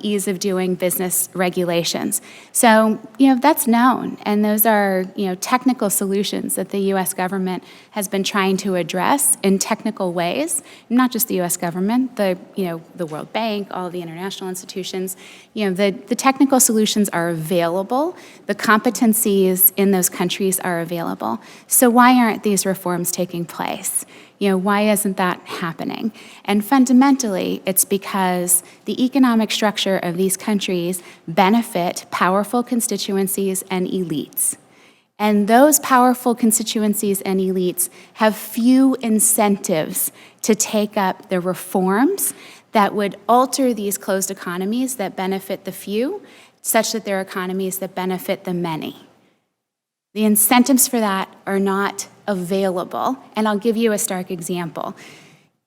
ease of doing business regulations. So, that's known. And those are, technical solutions that the U.S. government has been trying to address in technical ways. Not just the U.S. government, the World Bank, all the international institutions. The technical solutions are available. The competencies in those countries are available. So why aren't these reforms taking place? Why isn't that happening? And fundamentally, it's because the economic structure of these countries benefit powerful constituencies and elites. And those powerful constituencies and elites have few incentives to take up the reforms that would alter these closed economies that benefit the few, such that they're economies that benefit the many. The incentives for that are not available. And I'll give you a stark example.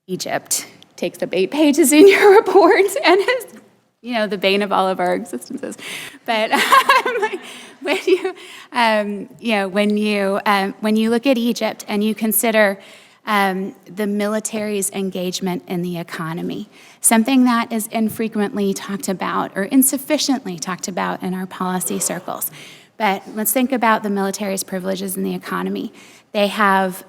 Egypt takes up 8 pages in your report and is, the bane of all of our existences. But when you look at Egypt and you consider the military's engagement in the economy, something that is infrequently talked about or insufficiently talked about in our policy circles. But let's think about the military's privileges in the economy. They have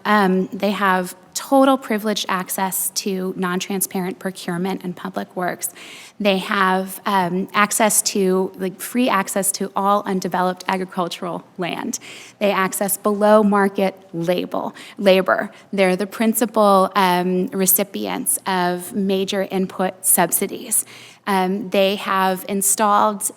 total privileged access to non-transparent procurement and public works. They have free access to all undeveloped agricultural land. They access below market labor. They're the principal recipients of major input subsidies. They have installed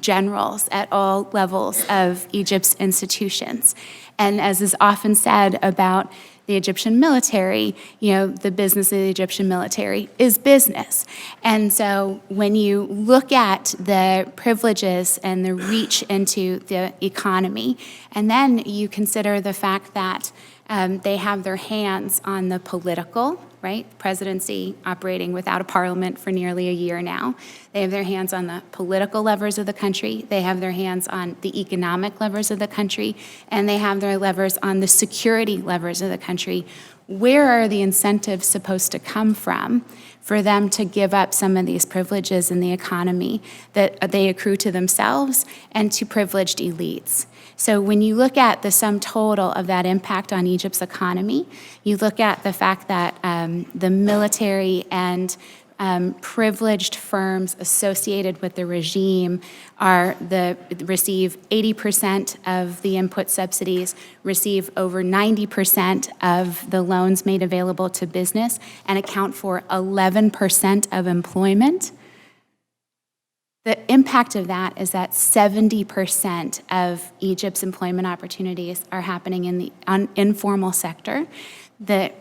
generals at all levels of Egypt's institutions. And as is often said about the Egyptian military, the business of the Egyptian military is business. And so when you look at the privileges and the reach into the economy, and then you consider the fact that they have their hands on the political, right? Presidency operating without a parliament for nearly a year now. They have their hands on the political levers of the country. They have their hands on the economic levers of the country. And they have their levers on the security levers of the country. Where are the incentives supposed to come from for them to give up some of these privileges in the economy that they accrue to themselves and to privileged elites? So when you look at the sum total of that impact on Egypt's economy, you look at the fact that the military and privileged firms associated with the regime receive 80% of the input subsidies, receive over 90% of the loans made available to business, and account for 11% of employment. The impact of that is that 70% of Egypt's employment opportunities are happening in the informal sector. The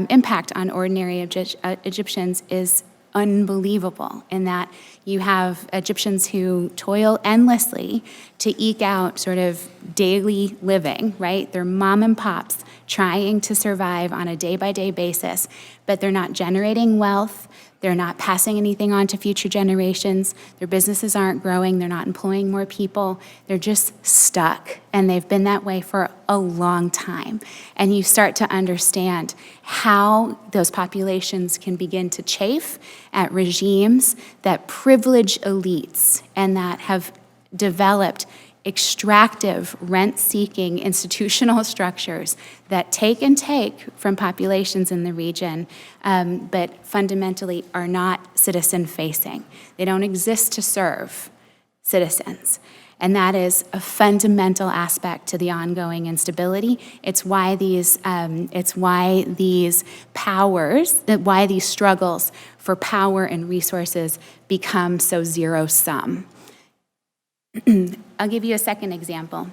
impact on ordinary Egyptians is unbelievable in that you have Egyptians who toil endlessly to eke out sort of daily living, right? They're mom and pops trying to survive on a day-by-day basis, but they're not generating wealth. They're not passing anything on to future generations. Their businesses aren't growing. They're not employing more people. They're just stuck. And they've been that way for a long time. And you start to understand how those populations can begin to chafe at regimes that privilege elites and that have developed extractive, rent-seeking institutional structures that take from populations in the region, but fundamentally are not citizen-facing. They don't exist to serve citizens. And that is a fundamental aspect to the ongoing instability. It's why these struggles for power and resources become so zero-sum. I'll give you a second example,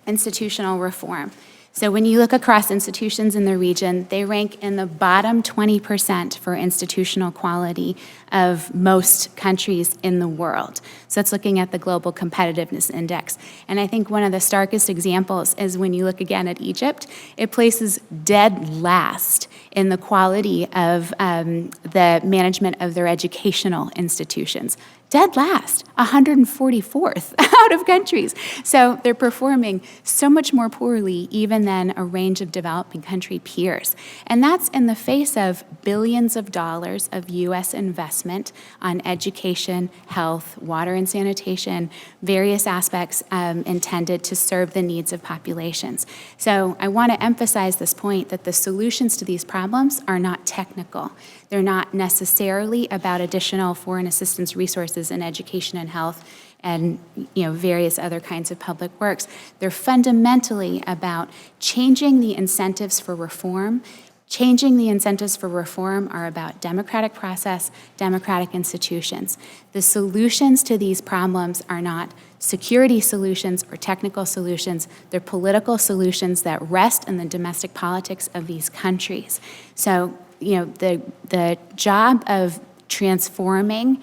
institutional reform. So when you look across institutions in the region, they rank in the bottom 20% for institutional quality of most countries in the world. So that's looking at the Global Competitiveness Index. And I think one of the starkest examples is when you look again at Egypt, it places dead last in the quality of the management of their educational institutions. dead last, 144th out of countries. So they're performing so much more poorly even than a range of developing country peers. And that's in the face of billions of dollars of U.S. investment on education, health, water and sanitation, various aspects intended to serve the needs of populations. So I want to emphasize this point that the solutions to these problems are not technical. They're not necessarily about additional foreign assistance resources in education and health and various other kinds of public works. They're fundamentally about changing the incentives for reform. Changing the incentives for reform are about democratic process, democratic institutions. The solutions to these problems are not security solutions or technical solutions. They're political solutions that rest in the domestic politics of these countries. So, the job of transforming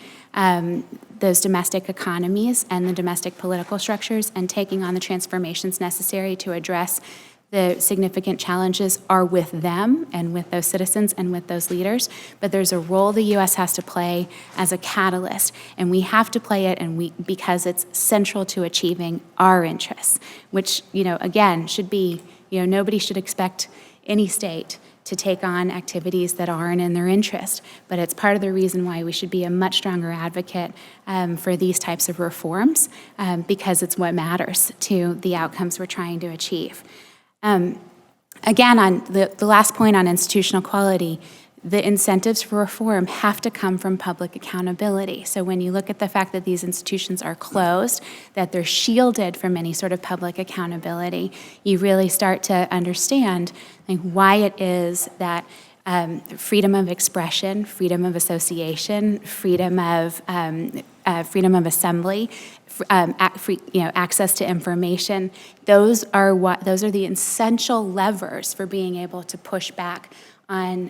those domestic economies and the domestic political structures and taking on the transformations necessary to address the significant challenges are with them and with those citizens and with those leaders, but there's a role the U.S. has to play as a catalyst, and we have to play it because it's central to achieving our interests, which, again, should be, nobody should expect any state to take on activities that aren't in their interest. But it's part of the reason why we should be a much stronger advocate for these types of reforms because it's what matters to the outcomes we're trying to achieve. Again, on the last point on institutional quality, the incentives for reform have to come from public accountability. So when you look at the fact that these institutions are closed, that they're shielded from any sort of public accountability, you really start to understand why it is that freedom of expression, freedom of association, freedom of assembly, access to information, those are the essential levers for being able to push back on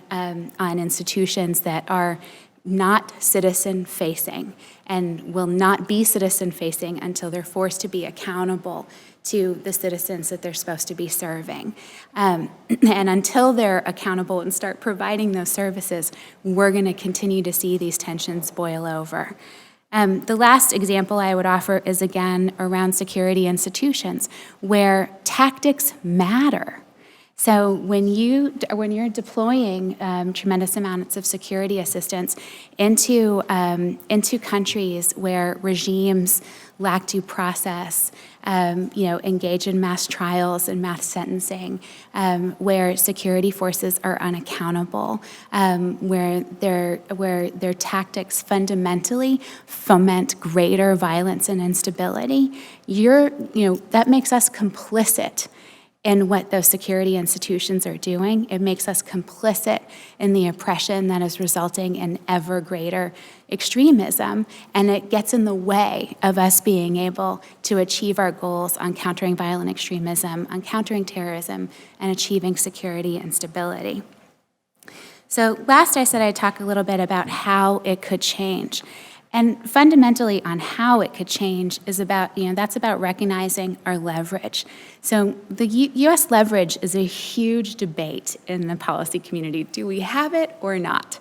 institutions that are not citizen-facing and will not be citizen-facing until they're forced to be accountable to the citizens that they're supposed to be serving. And until they're accountable and start providing those services, we're going to continue to see these tensions boil over. The last example I would offer is, again, around security institutions, where tactics matter. So when you're deploying tremendous amounts of security assistance into countries where regimes lack due process, engage in mass trials and mass sentencing, where security forces are unaccountable, where their tactics fundamentally foment greater violence and instability, that makes us complicit in what those security institutions are doing. It makes us complicit in the oppression that is resulting in ever greater extremism, and it gets in the way of us being able to achieve our goals on countering violent extremism, on countering terrorism, and achieving security and stability. So last I said I'd talk a little bit about how it could change. And fundamentally on how it could change is about, that's about recognizing our leverage. So the U.S. leverage is a huge debate in the policy community. Do we have it or not?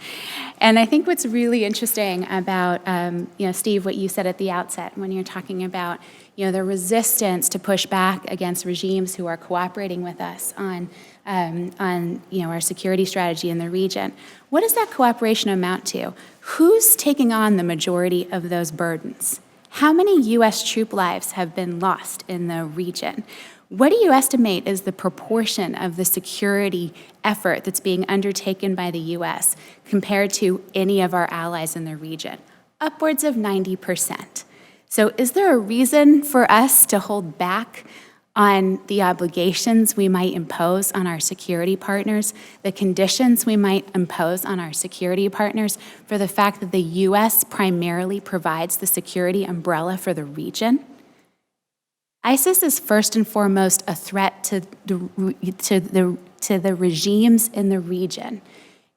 And I think what's really interesting about, Steve, what you said at the outset when you're talking about, the resistance to push back against regimes who are cooperating with us on our security strategy in the region. What does that cooperation amount to? Who's taking on the majority of those burdens? How many U.S. troop lives have been lost in the region? What do you estimate is the proportion of the security effort that's being undertaken by the U.S. compared to any of our allies in the region? Upwards of 90%. So is there a reason for us to hold back on the obligations we might impose on our security partners, the conditions we might impose on our security partners for the fact that the U.S. primarily provides the security umbrella for the region? ISIS is first and foremost a threat to the regimes in the region.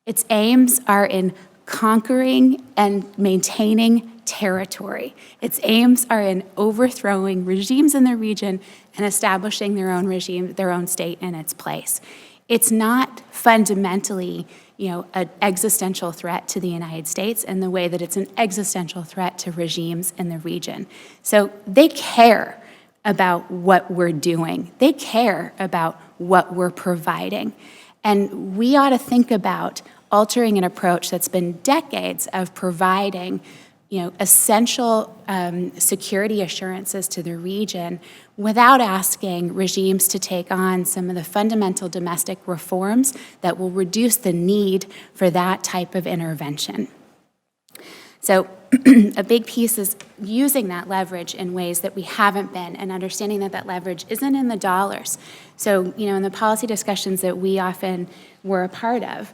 Its aims are in conquering and maintaining territory. Its aims are in overthrowing regimes in the region and establishing their own regime, their own state in its place. It's not fundamentally, an existential threat to the United States in the way that it's an existential threat to regimes in the region. So they care about what we're doing. They care about what we're providing. And we ought to think about altering an approach that's been decades of providing essential security assurances to the region without asking regimes to take on some of the fundamental domestic reforms that will reduce the need for that type of intervention. So a big piece is using that leverage in ways that we haven't been, and understanding that that leverage isn't in the dollars. So, in the policy discussions that we often were a part of,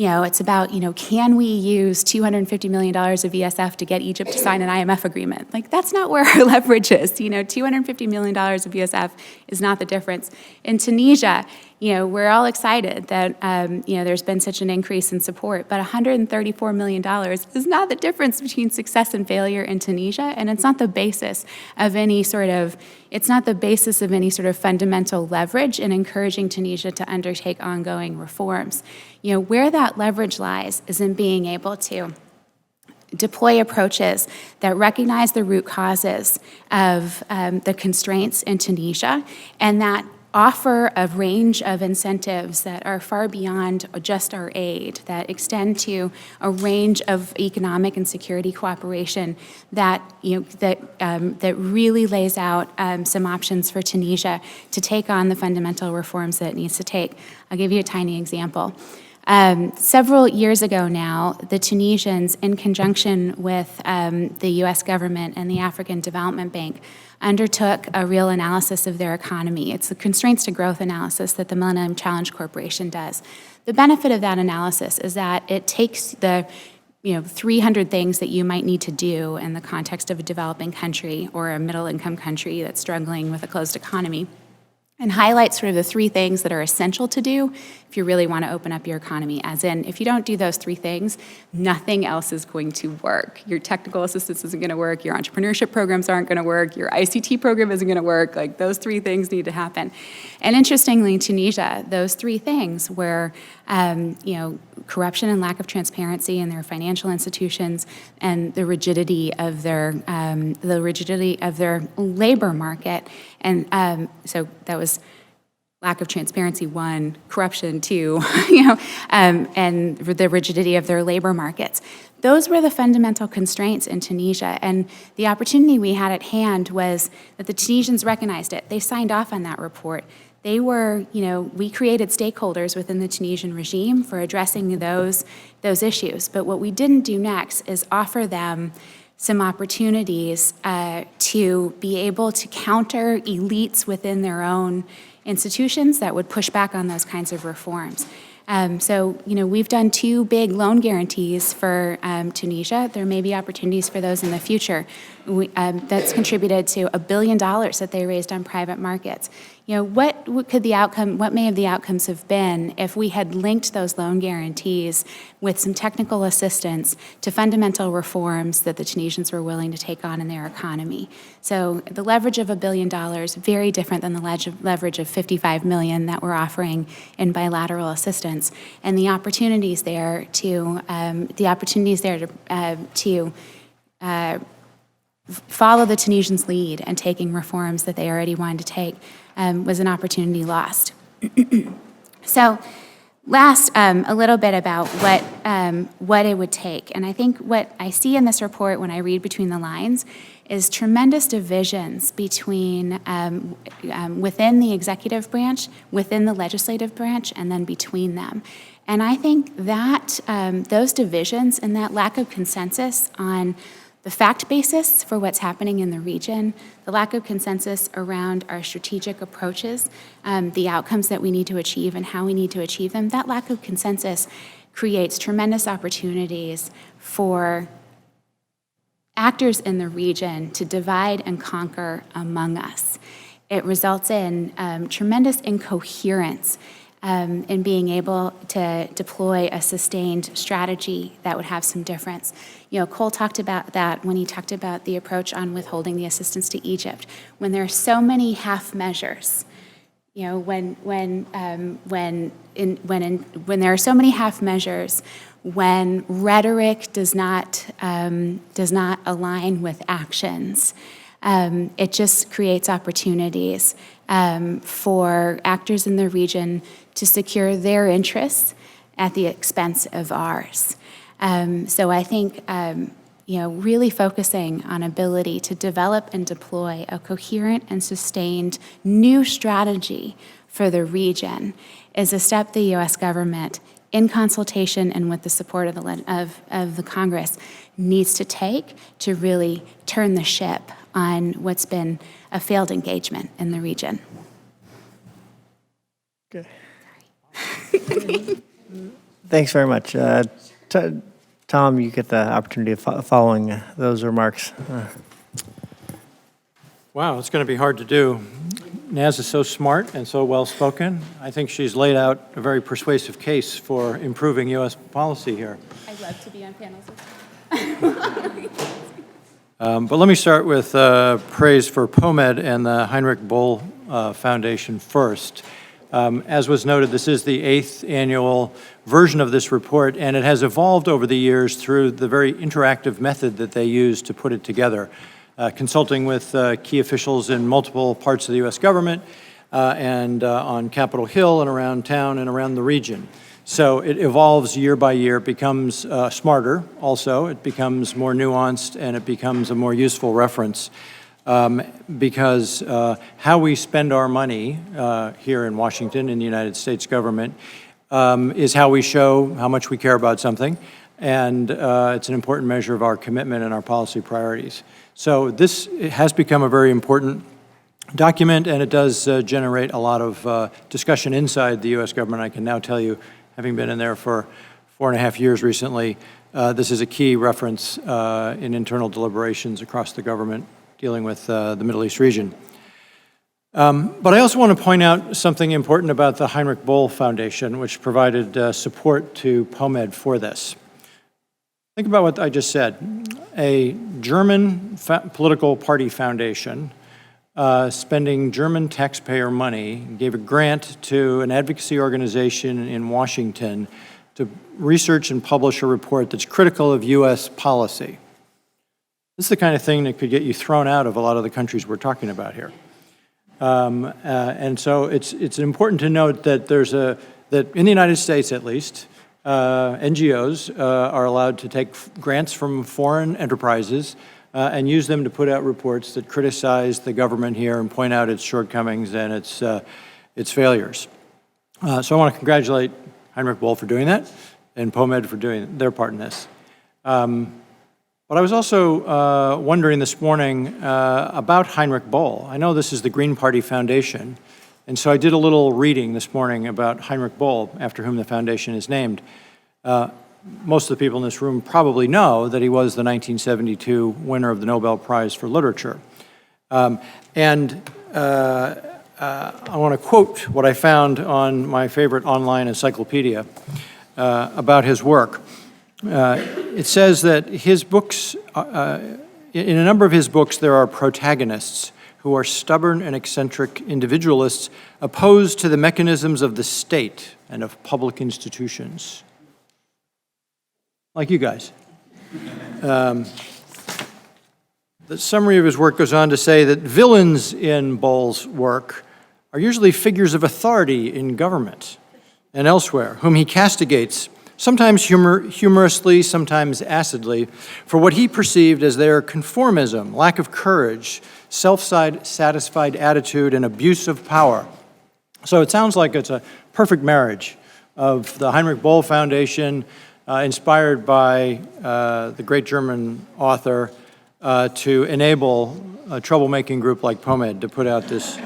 it's about, can we use $250 million of ESF to get Egypt to sign an IMF agreement? Like, that's not where our leverage is. $250 million of ESF is not the difference. In Tunisia, we're all excited that, there's been such an increase in support, but $134 million is not the difference between success and failure in Tunisia, and it's not the basis of any sort of fundamental leverage in encouraging Tunisia to undertake ongoing reforms. Where that leverage lies is in being able to deploy approaches that recognize the root causes of the constraints in Tunisia, and that offer a range of incentives that are far beyond just our aid, that extend to a range of economic and security cooperation that really lays out some options for Tunisia to take on the fundamental reforms that it needs to take. I'll give you a tiny example. Several years ago now, the Tunisians, in conjunction with the U.S. government and the African Development Bank, undertook a real analysis of their economy. It's the constraints to growth analysis that the Millennium Challenge Corporation does. The benefit of that analysis is that it takes the 300 things that you might need to do in the context of a developing country or a middle-income country that's struggling with a closed economy, and highlights sort of the 3 things that are essential to do if you really want to open up your economy. As in, if you don't do those 3 things, nothing else is going to work. Your technical assistance isn't going to work, your entrepreneurship programs aren't going to work, your ICT program isn't going to work. Like, those 3 things need to happen. And interestingly, Tunisia, those 3 things were corruption and lack of transparency in their financial institutions, and the rigidity of their labor market. And so that was lack of transparency, 1, corruption, 2, and the rigidity of their labor markets. Those were the fundamental constraints in Tunisia, and the opportunity we had at hand was that the Tunisians recognized it. They signed off on that report. They were, we created stakeholders within the Tunisian regime for addressing those issues. But what we didn't do next is offer them some opportunities to be able to counter elites within their own institutions that would push back on those kinds of reforms. So, we've done 2 big loan guarantees for Tunisia. There may be opportunities for those in the future. That's contributed to $1 billion that they raised on private markets. What may have the outcomes have been if we had linked those loan guarantees with some technical assistance to fundamental reforms that the Tunisians were willing to take on in their economy? So the leverage of $1 billion, very different than the leverage of $55 million that we're offering in bilateral assistance, and the opportunities there to follow the Tunisians' lead and taking reforms that they already wanted to take was an opportunity lost. So last, a little bit about what it would take. And I think what I see in this report when I read between the lines is tremendous divisions between within the executive branch, within the legislative branch, and then between them. And I think that those divisions and that lack of consensus on the fact basis for what's happening in the region, the lack of consensus around our strategic approaches, the outcomes that we need to achieve and how we need to achieve them, that lack of consensus creates tremendous opportunities for actors in the region to divide and conquer among us. It results in tremendous incoherence in being able to deploy a sustained strategy that would have some difference. Cole talked about that when he talked about the approach on withholding the assistance to Egypt. When there are so many half measures, You know, when there are so many half measures, when rhetoric does not align with actions, it just creates opportunities for actors in the region to secure their interests at the expense of ours. So I think, you know, really focusing on ability to develop and deploy a coherent and sustained new strategy for the region is a step the U.S. government, in consultation and with the support of the Congress, needs to take to really turn the ship on what's been a failed engagement in the region. Okay. Thanks very much. Tom, you get the opportunity of following those remarks. Wow, it's going to be hard to do. Naz is so smart and so well-spoken. I think she's laid out a very persuasive case for improving U.S. policy here. I'd love to be on panels with But let me start with praise for POMED and the Heinrich Boll Foundation first. As was noted, this is the 8th annual version of this report, and it has evolved over the years through the very interactive method that they use to put it together, consulting with key officials in multiple parts of the U.S. government and on Capitol Hill and around town and around the region. So it evolves year by year, it becomes smarter also, it becomes more nuanced, and it becomes a more useful reference. Because how we spend our money here in Washington, in the United States government, is how we show how much we care about something, and it's an important measure of our commitment and our policy priorities. So this has become a very important document, and it does generate a lot of discussion inside the U.S. government. I can now tell you, having been in there for 4.5 years recently, this is a key reference in internal deliberations across the government dealing with the Middle East region. But I also want to point out something important about the Heinrich Boll Foundation, which provided support to POMED for this. Think about what I just said. A German political party foundation spending German taxpayer money gave a grant to an advocacy organization in Washington to research and publish a report that's critical of U.S. policy. This is the kind of thing that could get you thrown out of a lot of the countries we're talking about here. And so it's important to note that that in the United States at least, NGOs are allowed to take grants from foreign enterprises and use them to put out reports that criticize the government here and point out its shortcomings and its failures. So I want to congratulate Heinrich Boll for doing that and POMED for doing their part in this. But I was also wondering this morning about Heinrich Boll. I know this is the Green Party Foundation, and so I did a little reading this morning about Heinrich Boll, after whom the foundation is named. Most of the people in this room probably know that he was the 1972 winner of the Nobel Prize for Literature. I want to quote what I found on my favorite online encyclopedia about his work. It says that his books, in a number of his books, there are protagonists who are stubborn and eccentric individualists opposed to the mechanisms of the state and of public institutions. Like you guys. The summary of his work goes on to say that villains in Boll's work are usually figures of authority in government and elsewhere, whom he castigates, sometimes humorously, sometimes acidly, for what he perceived as their conformism, lack of courage, self-satisfied attitude, and abuse of power. So it sounds like it's a perfect marriage of the Heinrich Boll Foundation, inspired by the great German author, to enable a troublemaking group like POMED to put out this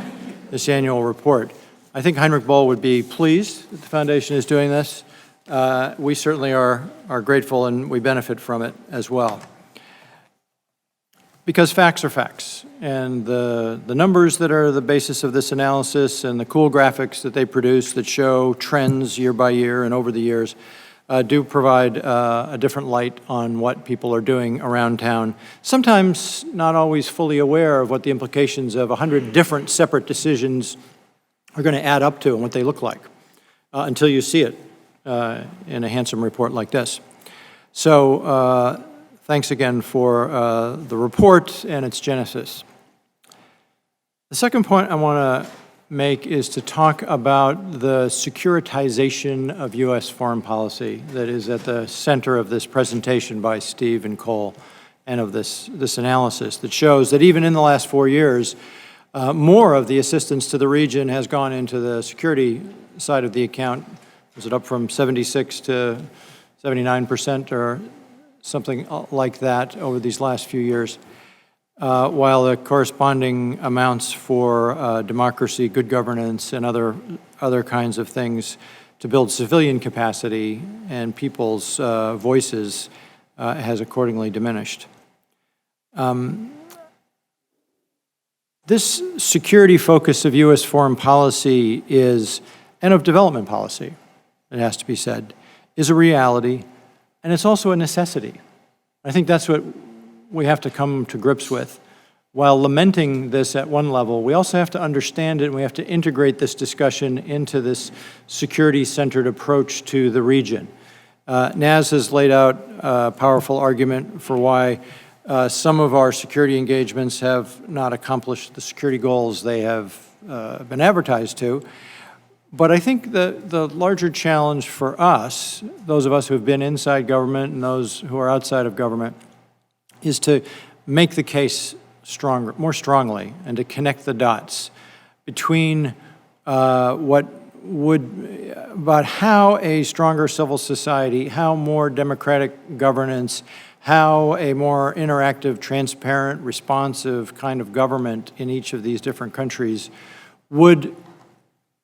annual report. I think Heinrich Boll would be pleased that the foundation is doing this. We certainly are grateful, and we benefit from it as well. Because facts are facts, and the numbers that are the basis of this analysis and the cool graphics that they produce that show trends year by year and over the years do provide a different light on what people are doing around town, sometimes not always fully aware of what the implications of 100 different separate decisions are going to add up to and what they look like until you see it in a handsome report like this. So thanks again for the report and its genesis. The second point I want to make is to talk about the securitization of U.S. foreign policy that is at the center of this presentation by Steve and Cole, and of this analysis that shows that even in the last 4 years, more of the assistance to the region has gone into the security side of the account. Was it up from 76 to 79% or something like that over these last few years? While the corresponding amounts for democracy, good governance, and other kinds of things to build civilian capacity and people's voices has accordingly diminished. This security focus of U.S. foreign policy is, and of development policy, it has to be said, is a reality, and it's also a necessity. I think that's what we have to come to grips with. While lamenting this at one level, we also have to understand it, and we have to integrate this discussion into this security-centered approach to the region. Naz has laid out a powerful argument for why some of our security engagements have not accomplished the security goals they have been advertised to. But I think the larger challenge for us, those of us who have been inside government and those who are outside of government, is to make the case stronger, more strongly, and to connect the dots between about how a stronger civil society, how more democratic governance, how a more interactive, transparent, responsive kind of government in each of these different countries would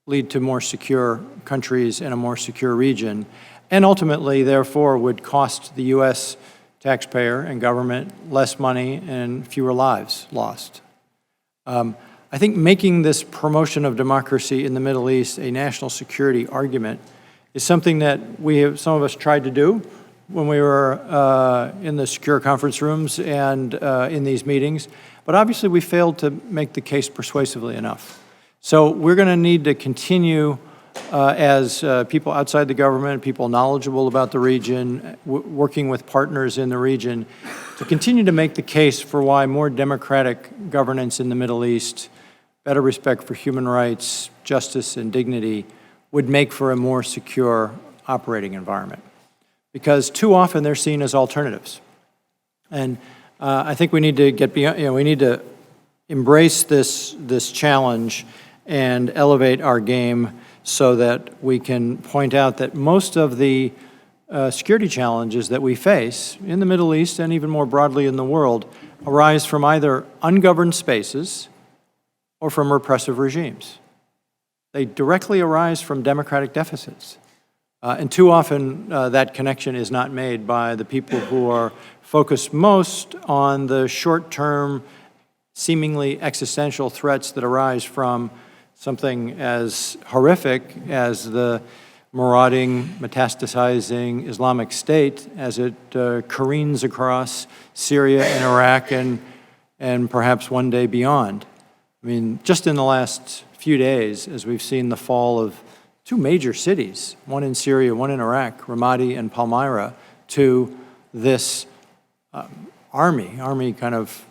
lead to more secure countries and a more secure region, and ultimately, therefore, would cost the U.S. taxpayer and government less money and fewer lives lost. I think making this promotion of democracy in the Middle East a national security argument is something that some of us tried to do when we were in the secure conference rooms and in these meetings, but obviously we failed to make the case persuasively enough. So we're going to need to continue as people outside the government, people knowledgeable about the region, working with partners in the region, to continue to make the case for why more democratic governance in the Middle East, better respect for human rights, justice, and dignity would make for a more secure operating environment. Because too often they're seen as alternatives. And I think we need to get beyond, we need to embrace this challenge and elevate our game so that we can point out that most of the security challenges that we face in the Middle East and even more broadly in the world arise from either ungoverned spaces or from repressive regimes. They directly arise from democratic deficits. And too often that connection is not made by the people who are focused most on the short-term, seemingly existential threats that arise from something as horrific as the marauding, metastasizing Islamic State as it careens across Syria and Iraq and perhaps one day beyond. I mean, just in the last few days, as we've seen the fall of two major cities, one in Syria, one in Iraq, Ramadi and Palmyra, to this army kind of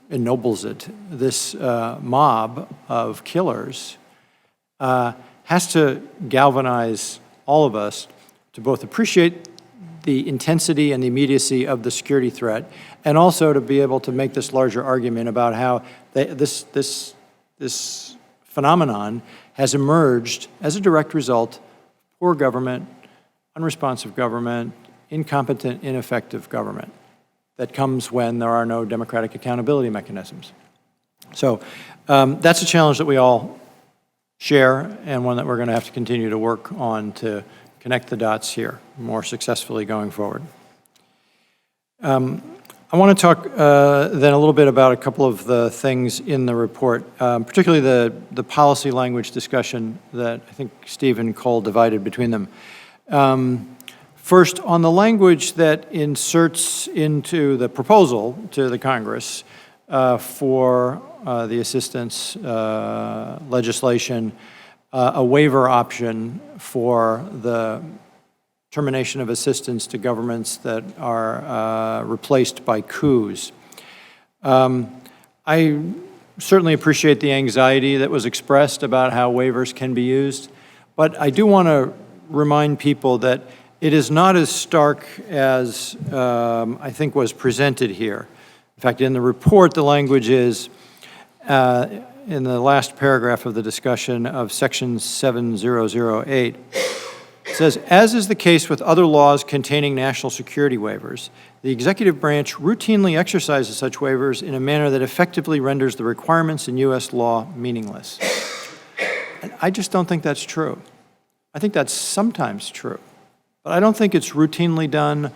ennobles it, this mob of killers, has to galvanize all of us to both appreciate the intensity and the immediacy of the security threat, and also to be able to make this larger argument about how this phenomenon has emerged as a direct result of poor government, unresponsive government, incompetent, ineffective government that comes when there are no democratic accountability mechanisms. So that's a challenge that we all share, and one that we're going to have to continue to work on to connect the dots here more successfully going forward. I want to talk then a little bit about a couple of the things in the report, particularly the policy language discussion that I think Steve and Cole divided between them. First, on the language that inserts into the proposal to the Congress for the assistance legislation, a waiver option for the termination of assistance to governments that are replaced by coups. I certainly appreciate the anxiety that was expressed about how waivers can be used, but I do want to remind people that it is not as stark as I think was presented here. In fact, in the report, the language is, in the last paragraph of the discussion of Section 7008, it says, as is the case with other laws containing national security waivers, the executive branch routinely exercises such waivers in a manner that effectively renders the requirements in U.S. law meaningless. And I just don't think that's true. I think that's sometimes true, but I don't think it's routinely done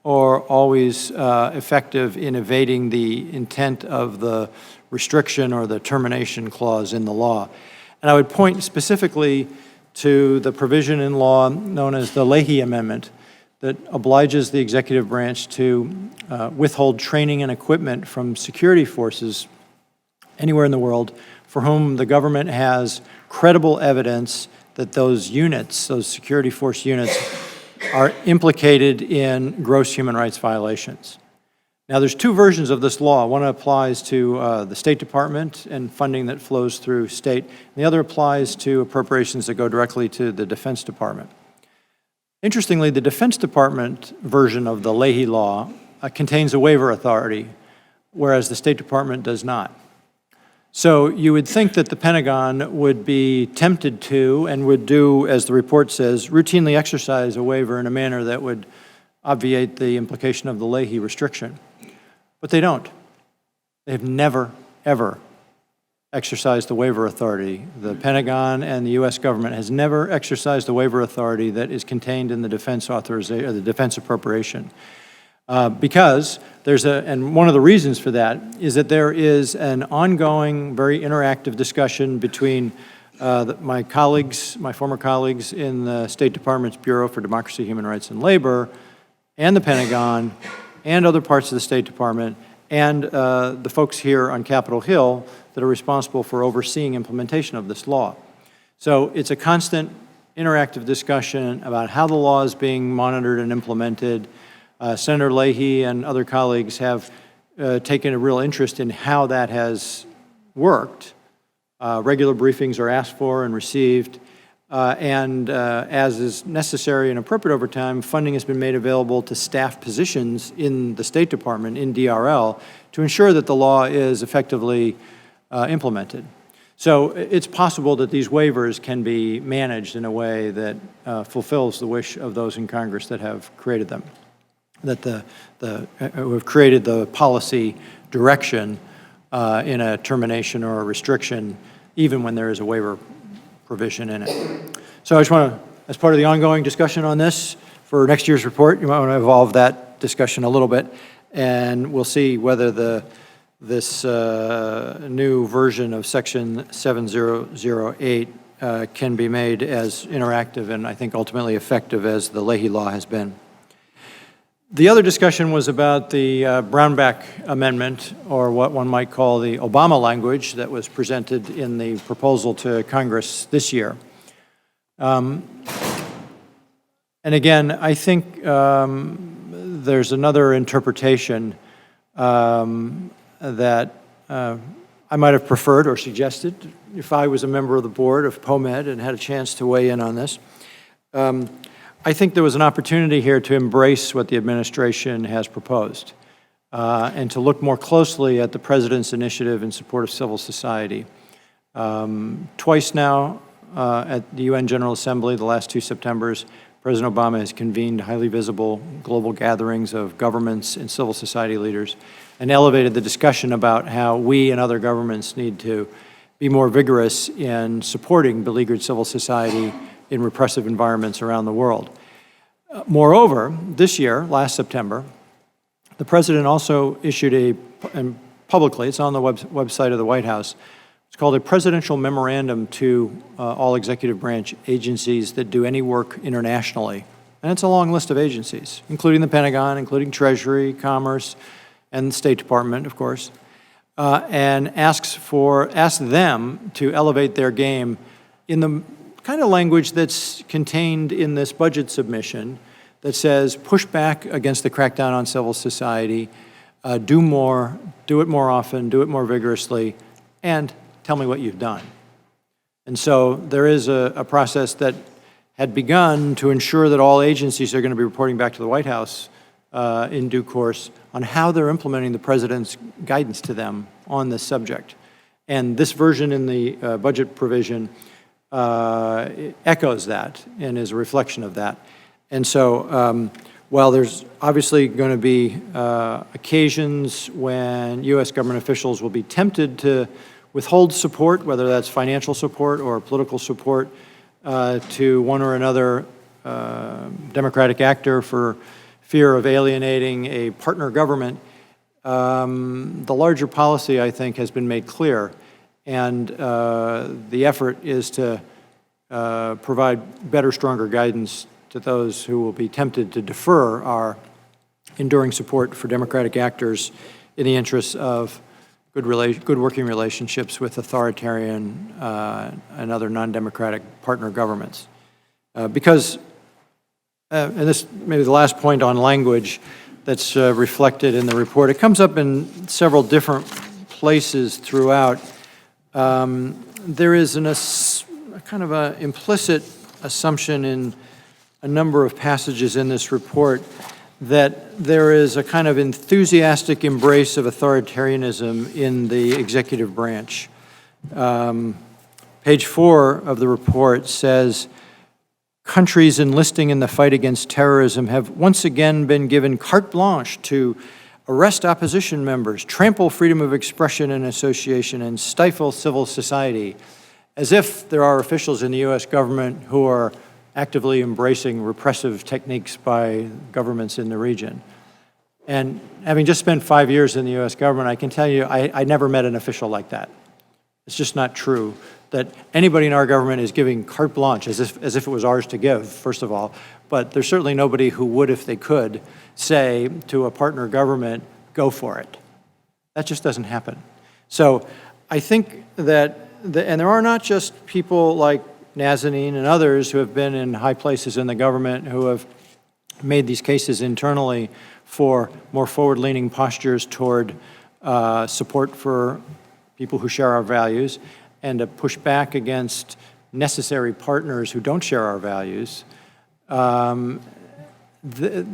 or always effective in evading the intent of the restriction or the termination clause in the law. And I would point specifically to the provision in law known as the Leahy Amendment that obliges the executive branch to withhold training and equipment from security forces anywhere in the world for whom the government has credible evidence that those units, those security force units, are implicated in gross human rights violations. Now, there's two versions of this law. One applies to the State Department and funding that flows through state, and the other applies to appropriations that go directly to the Defense Department. Interestingly, the Defense Department version of the Leahy law contains a waiver authority, whereas the State Department does not. So you would think that the Pentagon would be tempted to and would do, as the report says, routinely exercise a waiver in a manner that would obviate the implication of the Leahy restriction. But they don't. They've never, ever exercised the waiver authority. The Pentagon and the U.S. government has never exercised the waiver authority that is contained in the defense authorization, or the defense appropriation. Because there's and one of the reasons for that is that there is an ongoing, very interactive discussion between my colleagues, my former colleagues in the State Department's Bureau for Democracy, Human Rights, and Labor, and the Pentagon, and other parts of the State Department, and the folks here on Capitol Hill that are responsible for overseeing implementation of this law. So it's a constant interactive discussion about how the law is being monitored and implemented. Senator Leahy and other colleagues have taken a real interest in how that has worked. Regular briefings are asked for and received, and as is necessary and appropriate over time, funding has been made available to staff positions in the State Department, in DRL, to ensure that the law is effectively implemented. So it's possible that these waivers can be managed in a way that fulfills the wish of those in Congress that have created them, that who have created the policy direction in a termination or a restriction, even when there is a waiver provision in it. So I just want to, as part of the ongoing discussion on this, for next year's report, you might want to evolve that discussion a little bit, and we'll see whether this new version of Section 7008 can be made as interactive and I think ultimately effective as the Leahy law has been. The other discussion was about the Brownback Amendment, or what one might call the Obama language that was presented in the proposal to Congress this year. And again, I think there's another interpretation that I might have preferred or suggested if I was a member of the board of POMED and had a chance to weigh in on this. I think there was an opportunity here to embrace what the administration has proposed and to look more closely at the President's initiative in support of civil society. Twice now at the UN General Assembly, the last two Septembers, President Obama has convened highly visible global gatherings of governments and civil society leaders and elevated the discussion about how we and other governments need to be more vigorous in supporting beleaguered civil society in repressive environments around the world. Moreover, this year, last September, the President also issued and publicly, it's on the website of the White House, it's called a presidential memorandum to all executive branch agencies that do any work internationally. And it's a long list of agencies, including the Pentagon, including Treasury, Commerce, and the State Department, of course, and asks them to elevate their game in the kind of language that's contained in this budget submission that says push back against the crackdown on civil society, do more, do it more often, do it more vigorously, and tell me what you've done. And so there is a process that had begun to ensure that all agencies are going to be reporting back to the White House in due course on how they're implementing the president's guidance to them on this subject. And this version in the budget provision echoes that and is a reflection of that. And so while there's obviously going to be occasions when U.S. government officials will be tempted to withhold support, whether that's financial support or political support, to one or another democratic actor for fear of alienating a partner government, the larger policy, I think, has been made clear. And the effort is to provide better, stronger guidance to those who will be tempted to defer our enduring support for democratic actors in the interests of good working relationships with authoritarian and other non-democratic partner governments. Because, and this may be the last point on language that's reflected in the report, it comes up in several different places throughout. There is a kind of an implicit assumption in a number of passages in this report that there is a kind of enthusiastic embrace of authoritarianism in the executive branch. Page 4 of the report says, countries enlisting in the fight against terrorism have once again been given carte blanche to arrest opposition members, trample freedom of expression and association, and stifle civil society, as if there are officials in the U.S. government who are actively embracing repressive techniques by governments in the region. And having just spent 5 years in the U.S. government, I can tell you I never met an official like that. It's just not true that anybody in our government is giving carte blanche as if it was ours to give, first of all. But there's certainly nobody who would, if they could, say to a partner government, go for it. That just doesn't happen. So I think that, and there are not just people like Nazanin and others who have been in high places in the government who have made these cases internally for more forward-leaning postures toward support for people who share our values and to push back against necessary partners who don't share our values. The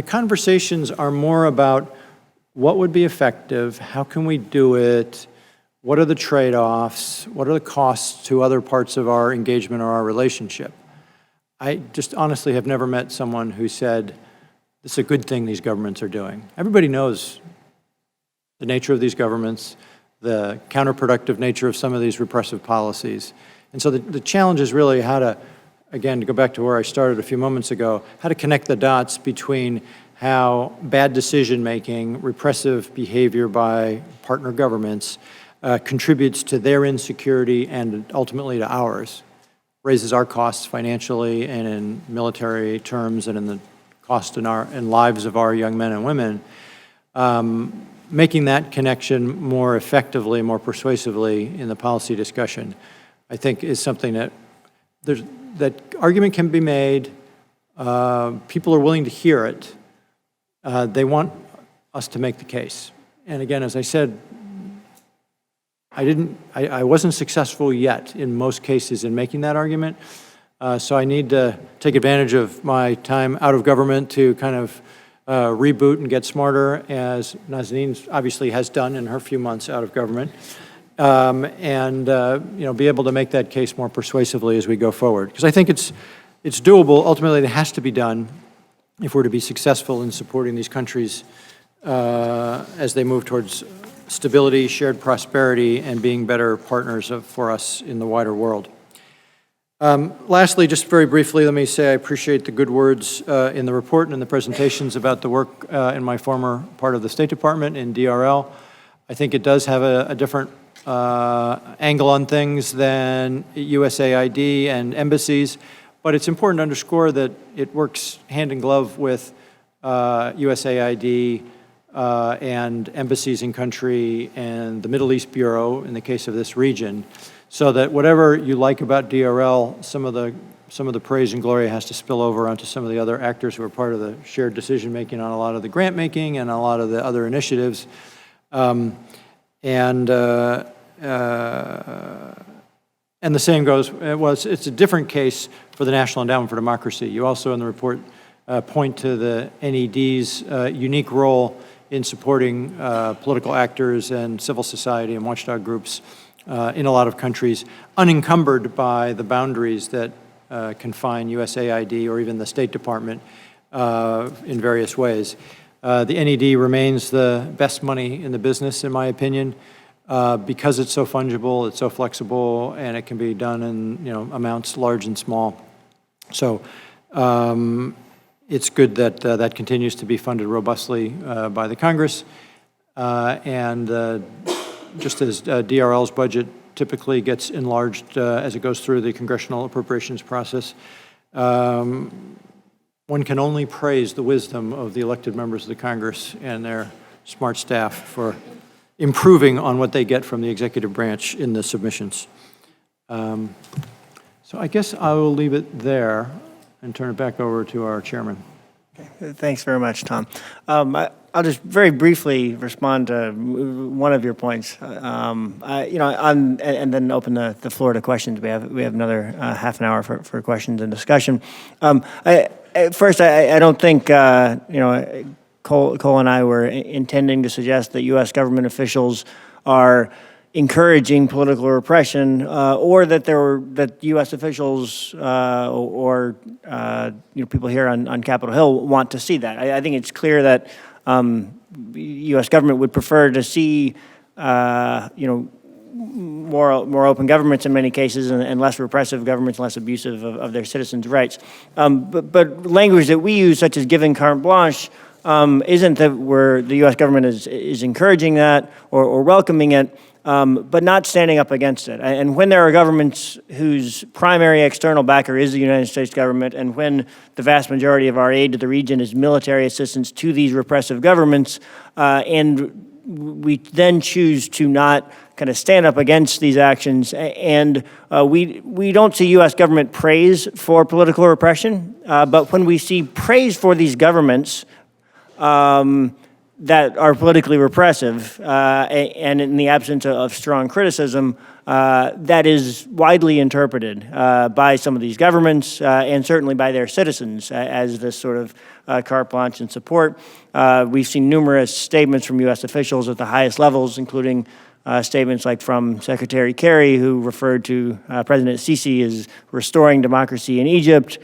conversations are more about what would be effective, how can we do it, what are the trade-offs, what are the costs to other parts of our engagement or our relationship. I just honestly have never met someone who said, this is a good thing these governments are doing. Everybody knows the nature of these governments, the counterproductive nature of some of these repressive policies. And so the challenge is really how to, again, to go back to where I started a few moments ago, how to connect the dots between how bad decision-making, repressive behavior by partner governments contributes to their insecurity and ultimately to ours, raises our costs financially and in military terms and in the cost in lives of our young men and women. Making that connection more effectively, more persuasively in the policy discussion, I think is something that that argument can be made. People are willing to hear it. They want us to make the case. And again, as I said, I wasn't successful yet in most cases in making that argument. So I need to take advantage of my time out of government to kind of reboot and get smarter, as Nazanin obviously has done in her few months out of government, and be able to make that case more persuasively as we go forward. Because I think it's doable. Ultimately, it has to be done if we're to be successful in supporting these countries as they move towards stability, shared prosperity, and being better partners for us in the wider world. Lastly, just very briefly, let me say I appreciate the good words in the report and in the presentations about the work in my former part of the State Department in DRL. I think it does have a different angle on things than USAID and embassies, but it's important to underscore that it works hand in glove with USAID and embassies in country and the Middle East Bureau in the case of this region. so that whatever you like about DRL, some of the praise and glory has to spill over onto some of the other actors who are part of the shared decision-making on a lot of the grant-making and a lot of the other initiatives. And the same goes, it's a different case for the National Endowment for Democracy. You also in the report point to the NED's unique role in supporting political actors and civil society and watchdog groups in a lot of countries, unencumbered by the boundaries that confine USAID or even the State Department in various ways. The NED remains the best money in the business, in my opinion, because it's so fungible, it's so flexible, and it can be done in amounts large and small. So it's good that that continues to be funded robustly by the Congress, and just as DRL's budget typically gets enlarged as it goes through the congressional appropriations process, one can only praise the wisdom of the elected members of the Congress and their smart staff for improving on what they get from the executive branch in the submissions. So I guess I will leave it there and turn it back over to our chairman. Thanks very much, Tom. I'll just very briefly respond to one of your points, and then open the floor to questions. We have another half an hour for questions and discussion. First, I don't think Cole and I were intending to suggest that U.S. government officials are encouraging political repression, or that U.S. officials or people here on Capitol Hill want to see that. I think it's clear that U.S. government would prefer to see more open governments in many cases, and less repressive governments, less abusive of their citizens' rights. But language that we use, such as giving carte blanche, isn't that the U.S. government is encouraging that or welcoming it, but not standing up against it. And when there are governments whose primary external backer is the United States government, and when the vast majority of our aid to the region is military assistance to these repressive governments, and we then choose to not kind of stand up against these actions, and we don't see U.S. government praise for political repression, but when we see praise for these governments that are politically repressive, and in the absence of strong criticism, that is widely interpreted by some of these governments and certainly by their citizens as this sort of carte blanche and support. We've seen numerous statements from U.S. officials at the highest levels, including statements like from Secretary Kerry, who referred to President Sisi as restoring democracy in Egypt.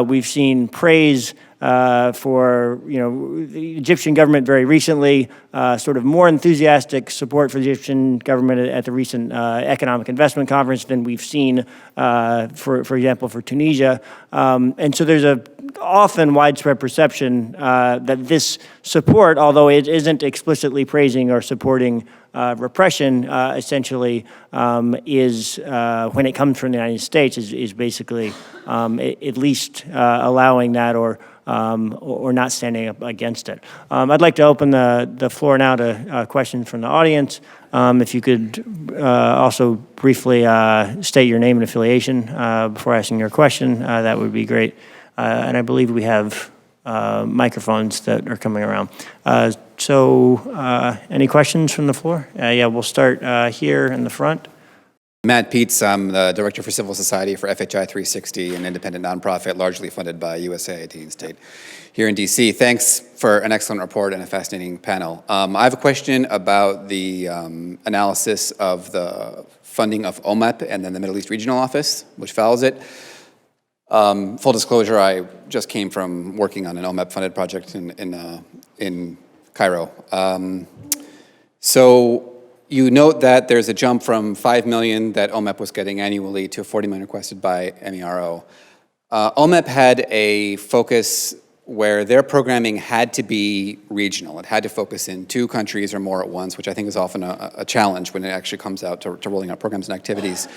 We've seen praise for the Egyptian government very recently, sort of more enthusiastic support for the Egyptian government at the recent economic investment conference than we've seen, for example, for Tunisia. And so there's a often widespread perception that this support, although it isn't explicitly praising or supporting repression, essentially is, when it comes from the United States, is basically at least allowing that or not standing up against it. I'd like to open the floor now to questions from the audience. If you could also briefly state your name and affiliation before asking your question, that would be great. And I believe we have microphones that are coming around. So any questions from the floor? Yeah, we'll start here in the front. Matt Peets, I'm the Director for Civil Society for FHI 360, an independent nonprofit largely funded by USAID and state here in DC. Thanks for an excellent report and a fascinating panel. I have a question about the analysis of the funding of OMEP and then the Middle East Regional Office, which follows it. Full disclosure, I just came from working on an OMEP-funded project in Cairo. So you note that there's a jump from $5 million that OMEP was getting annually to $40 million requested by MERO. OMEP had a focus where their programming had to be regional. It had to focus in 2 countries or more at once, which I think is often a challenge when it actually comes out to rolling out programs and activities.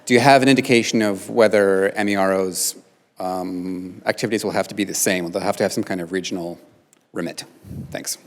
Do you have an indication of whether MERO's activities will have to be the same? Will they have to have some kind of regional remit? Thanks.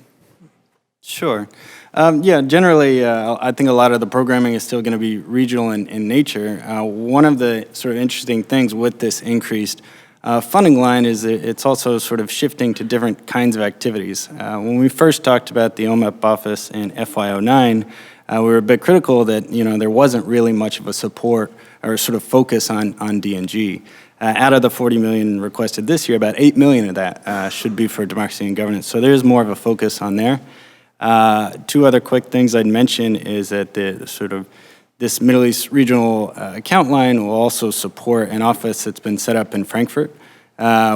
Sure. Yeah, generally, I think a lot of the programming is still going to be regional in nature. One of the sort of interesting things with this increased funding line is that it's also sort of shifting to different kinds of activities. When we first talked about the OMEP office in FY09, we were a bit critical that, there wasn't really much of a support or sort of focus on DNG. Out of the 40 million requested this year, about 8 million of that should be for democracy and governance. So there's more of a focus on there. Two other quick things I'd mention is that this Middle East regional account line will also support an office that's been set up in Frankfurt,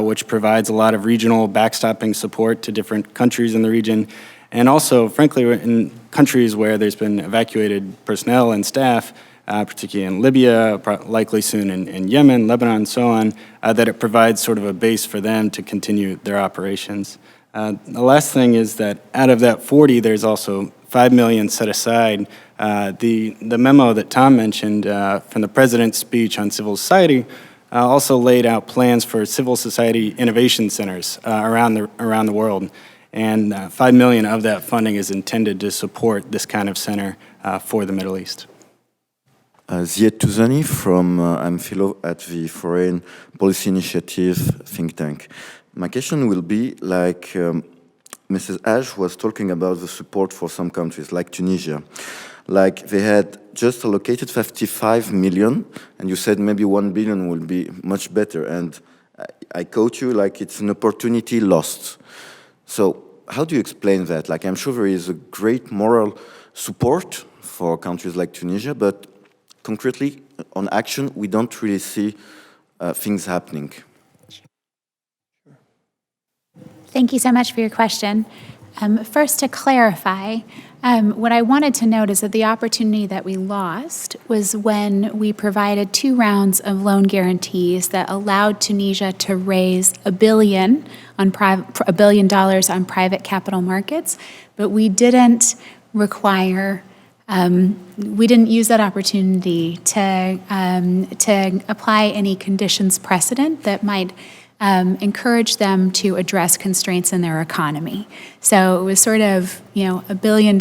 which provides a lot of regional backstopping support to different countries in the region. And also, frankly, in countries where there's been evacuated personnel and staff, particularly in Libya, likely soon in Yemen, Lebanon, and so on, that it provides sort of a base for them to continue their operations. The last thing is that out of that 40, there's also 5 million set aside. The memo that Tom mentioned from the president's speech on civil society also laid out plans for civil society innovation centers around the world. And 5 million of that funding is intended to support this kind of center for the Middle East. Ziad Touzani I'm fellow at the Foreign Policy Initiative think tank. My question will be like Mrs. Ash was talking about the support for some countries like Tunisia. Like they had just allocated 55 million and you said maybe 1 billion will be much better. And I quote you like it's an opportunity lost. So how do you explain that? Like I'm sure there is a great moral support for countries like Tunisia, but concretely, on action, we don't really see things happening. Thank you so much for your question. First, to clarify, what I wanted to note is that the opportunity that we lost was when we provided 2 rounds of loan guarantees that allowed Tunisia to raise $1 billion on private capital markets, but we didn't require. We didn't use that opportunity to apply any conditions precedent that might encourage them to address constraints in their economy. So it was sort of, $1 billion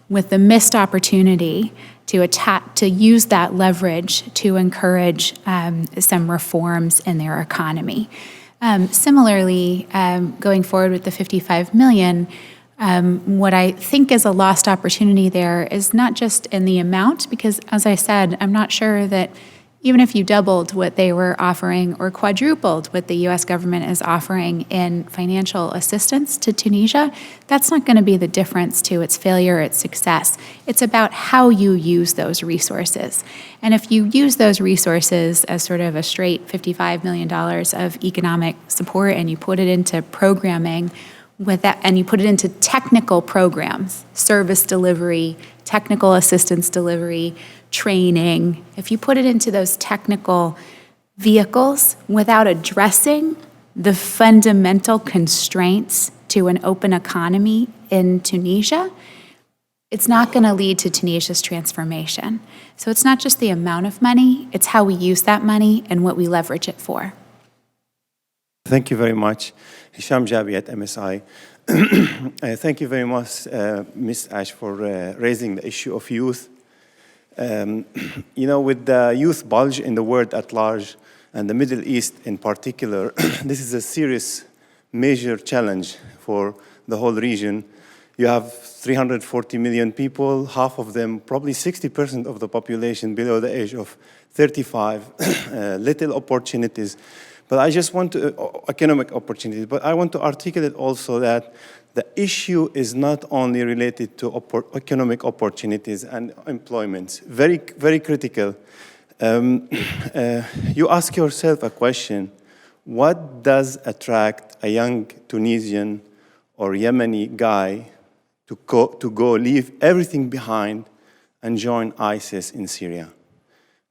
with the missed opportunity to use that leverage to encourage some reforms in their economy. Similarly, going forward with the 55 million, what I think is a lost opportunity there is not just in the amount, because as I said, I'm not sure that even if you doubled what they were offering or quadrupled what the US government is offering in financial assistance to Tunisia, that's not going to be the difference to its failure or its success. It's about how you use those resources. And if you use those resources as sort of a straight $55 million of economic support and you put it into programming, and you put it into technical programs, service delivery, technical assistance delivery, training, if you put it into those technical vehicles without addressing the fundamental constraints to an open economy in Tunisia, it's not going to lead to Tunisia's transformation. So it's not just the amount of money, it's how we use that money and what we leverage it for. Thank you very much. Hisham Jabi at MSI. Thank you very much, Ms. Ash, for raising the issue of youth. With the youth bulge in the world at large, and the Middle East in particular, this is a serious, major challenge for the whole region. You have 340 million people, half of them, probably 60% of the population below the age of 35, little opportunities. But I just want to, economic opportunities, but I want to articulate also that the issue is not only related to economic opportunities and employment. Very, very critical. You ask yourself a question: what does attract a young Tunisian or Yemeni guy to go leave everything behind and join ISIS in Syria?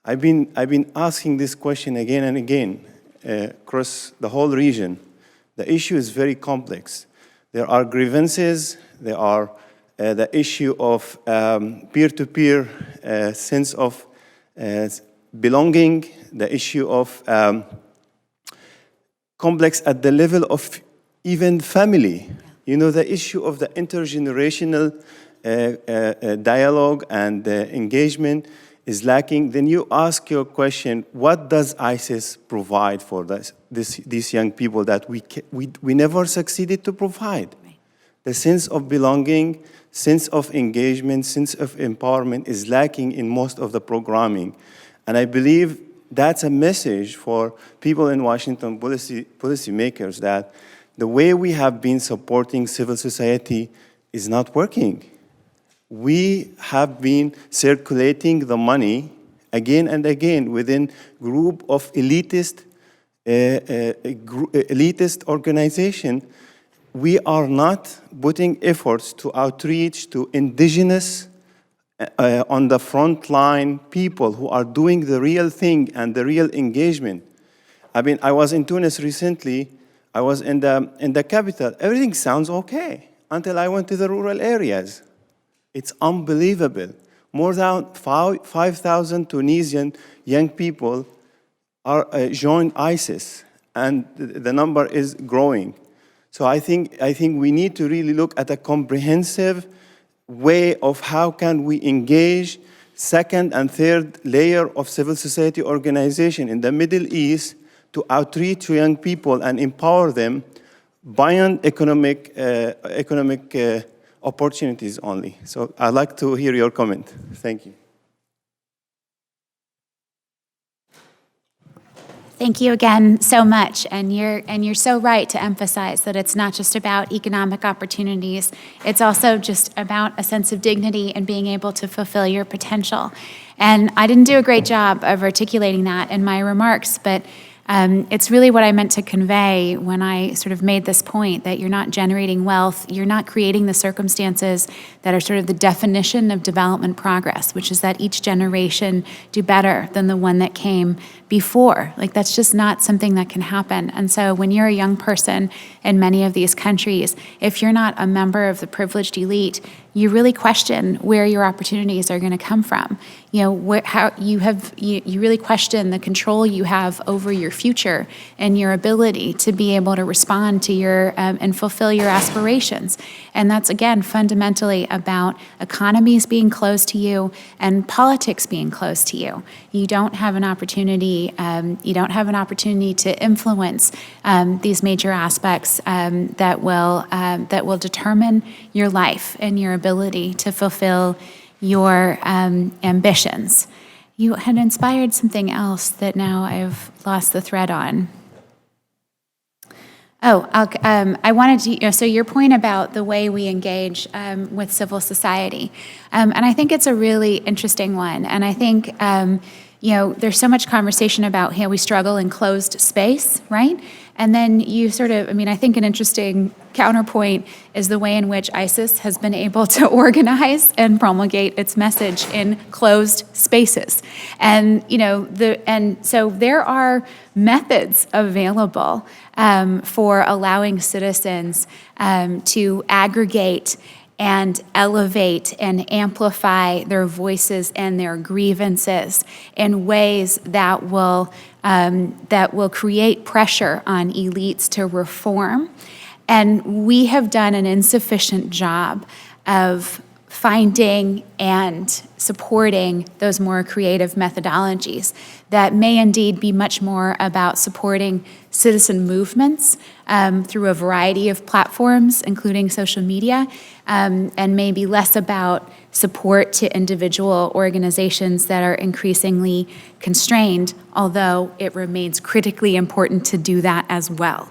I've been asking this question again and again across the whole region. The issue is very complex. There are grievances, there are the issue of peer-to-peer sense of belonging, the issue of complex at the level of even family. You know, the issue of the intergenerational dialogue and engagement is lacking. Then you ask your question, what does ISIS provide for these young people that we never succeeded to provide? Right. The sense of belonging, sense of engagement, sense of empowerment is lacking in most of the programming. And I believe that's a message for people in Washington, policymakers, that the way we have been supporting civil society is not working. We have been circulating the money again and again within group of elitist organization. We are not putting efforts to outreach to indigenous on the front line people who are doing the real thing and the real engagement. I mean, I was in Tunis recently. I was in the capital. Everything sounds okay until I went to the rural areas. It's unbelievable. More than 5,000 Tunisian young people are joined ISIS, and the number is growing. So I think we need to really look at a comprehensive way of how can we engage second and third layer of civil society organization in the Middle East to outreach to young people and empower them beyond economic opportunities only. So I'd like to hear your comment. Thank you. Thank you again so much, and you're so right to emphasize that it's not just about economic opportunities, it's also just about a sense of dignity and being able to fulfill your potential. And I didn't do a great job of articulating that in my remarks, but it's really what I meant to convey when I sort of made this point, that you're not generating wealth, you're not creating the circumstances that are sort of the definition of development progress, which is that each generation do better than the one that came before. Like, that's just not something that can happen. And so when you're a young person in many of these countries, if you're not a member of the privileged elite, you really question where your opportunities are going to come from. You know, how you really question the control you have over your future and your ability to be able to respond to your and fulfill your aspirations. And that's, again, fundamentally about economies being closed to you and politics being closed to you. You don't have an opportunity. You don't have an opportunity to influence these major aspects that will determine your life and your ability to fulfill your ambitions. You had inspired something else that now I've lost the thread on. I wanted to, so your point about the way we engage with civil society, and I think it's a really interesting one. And I think, there's so much conversation about how we struggle in closed space, right? And then you sort of, I think an interesting counterpoint is the way in which ISIS has been able to organize and promulgate its message in closed spaces. And, so there are methods available for allowing citizens to aggregate and elevate and amplify their voices and their grievances in ways that will create pressure on elites to reform. And we have done an insufficient job of finding and supporting those more creative methodologies that may indeed be much more about supporting citizen movements through a variety of platforms, including social media, and maybe less about support to individual organizations that are increasingly constrained, although it remains critically important to do that as well.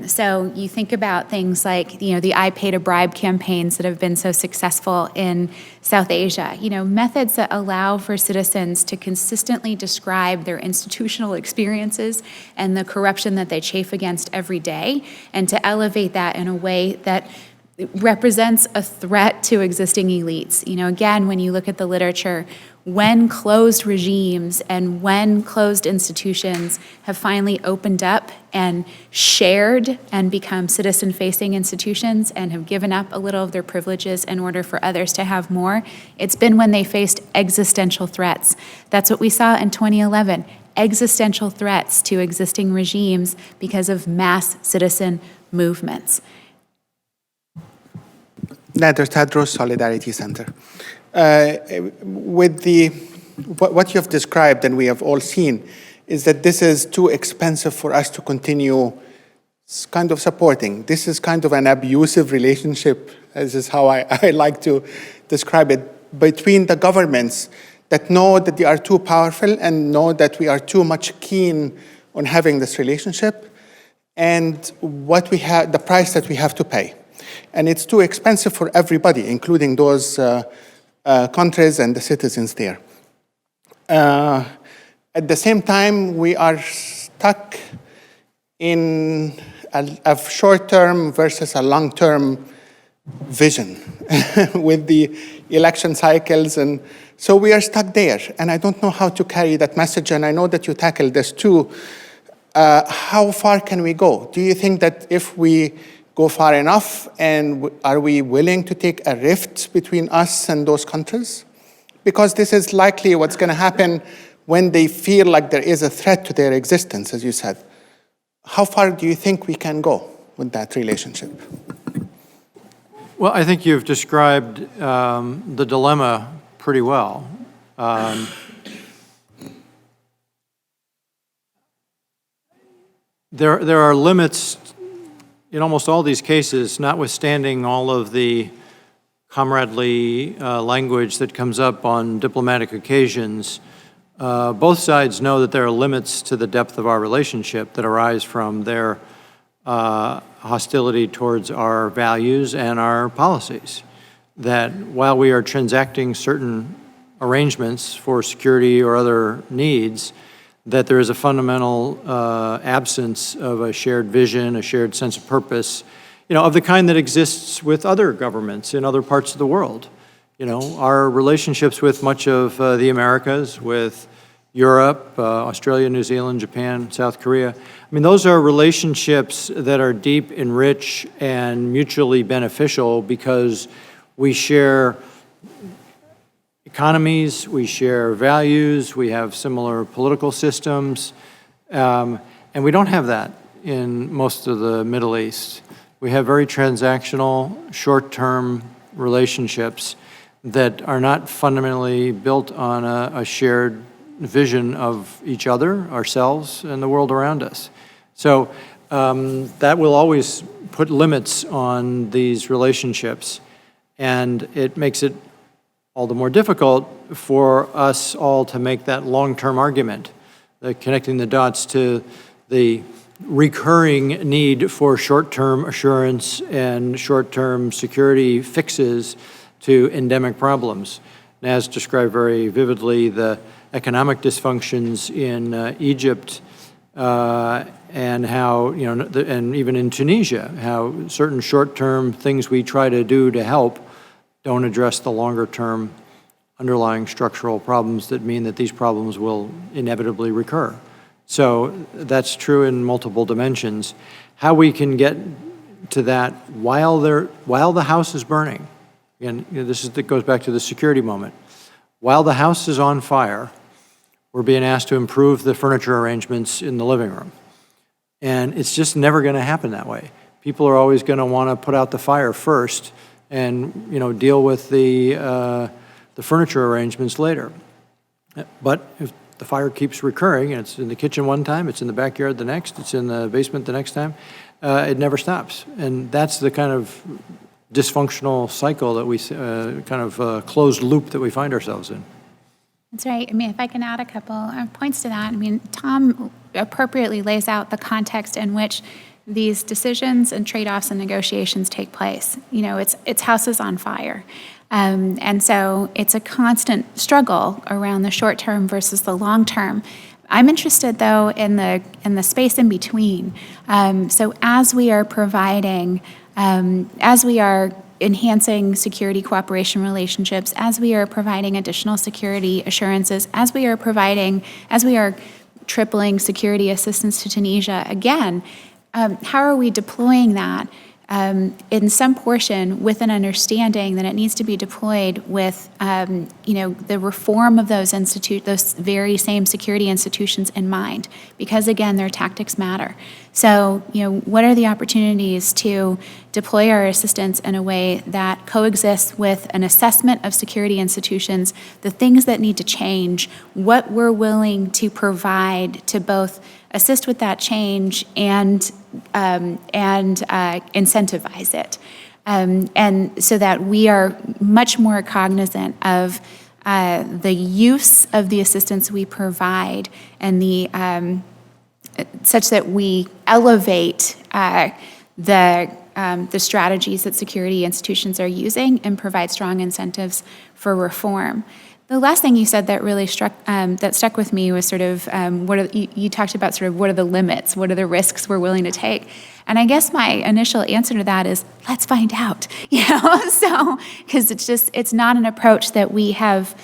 So you think about things like, the I Paid a Bribe campaigns that have been so successful in South Asia, methods that allow for citizens to consistently describe their institutional experiences and the corruption that they chafe against every day, and to elevate that in a way that represents a threat to existing elites. Again, when you look at the literature, when closed regimes and when closed institutions have finally opened up and shared and become citizen-facing institutions and have given up a little of their privileges in order for others to have more, it's been when they faced existential threats. That's what we saw in 2011, existential threats to existing regimes because of mass citizen movements. Nader Tadros, Solidarity Center. With what you have described and we have all seen is that this is too expensive for us to continue kind of supporting. This is kind of an abusive relationship, this is how I like to describe it, between the governments that know that they are too powerful and know that we are too much keen on having this relationship, and what we have, the price that we have to pay. And it's too expensive for everybody, including those countries and the citizens there. At the same time, we are stuck in a short-term versus a long-term vision with the election cycles. And so we are stuck there. And I don't know how to carry that message. And I know that you tackled this too. How far can we go? Do you think that if we go far enough, and are we willing to take a rift between us and those countries? Because this is likely what's going to happen when they feel like there is a threat to their existence, as you said. How far do you think we can go with that relationship? Well, I think you've described the dilemma pretty well. There are limits in almost all these cases, notwithstanding all of the comradely language that comes up on diplomatic occasions. Both sides know that there are limits to the depth of our relationship that arise from their hostility towards our values and our policies. That while we are transacting certain arrangements for security or other needs, that there is a fundamental absence of a shared vision, a shared sense of purpose, of the kind that exists with other governments in other parts of the world. Our relationships with much of the Americas, with Europe, Australia, New Zealand, Japan, South Korea. Those are relationships that are deep and rich and mutually beneficial because we share economies, we share values, we have similar political systems, and we don't have that in most of the Middle East. We have very transactional, short-term relationships that are not fundamentally built on a shared vision of each other, ourselves, and the world around us. So that will always put limits on these relationships, and it makes it all the more difficult for us all to make that long-term argument, connecting the dots to the recurring need for short-term assurance and short-term security fixes to endemic problems. Naz described very vividly the economic dysfunctions in Egypt and how, and even in Tunisia, how certain short-term things we try to do to help don't address the longer-term underlying structural problems that mean that these problems will inevitably recur. So that's true in multiple dimensions. How we can get to that while the house is burning. Again, that goes back to the security moment. While the house is on fire, we're being asked to improve the furniture arrangements in the living room. And it's just never going to happen that way. People are always going to want to put out the fire first and deal with the furniture arrangements later. But if the fire keeps recurring, and it's in the kitchen one time, it's in the backyard the next, it's in the basement the next time, it never stops. And that's the kind of dysfunctional cycle that we, closed loop that we find ourselves in. That's right. If I can add a couple points to that. Tom appropriately lays out the context in which these decisions and trade-offs and negotiations take place. It's houses on fire. And so it's a constant struggle around the short term versus the long term. I'm interested, though, in the space in between. So as we are providing, as we are enhancing security cooperation relationships, as we are providing additional security assurances, as we are tripling security assistance to Tunisia, again, how are we deploying that in some portion with an understanding that it needs to be deployed with, the reform of those very same security institutions in mind, because again, their tactics matter. So, what are the opportunities to deploy our assistance in a way that coexists with an assessment of security institutions, the things that need to change, what we're willing to provide to both assist with that change and incentivize it, and so that we are much more cognizant of the use of the assistance we provide and the such that we elevate the strategies that security institutions are using and provide strong incentives for reform. The last thing you said that really stuck with me was sort of you talked about sort of what are the limits, what are the risks we're willing to take, and I guess my initial answer to that is let's find out, so because it's not an approach that we have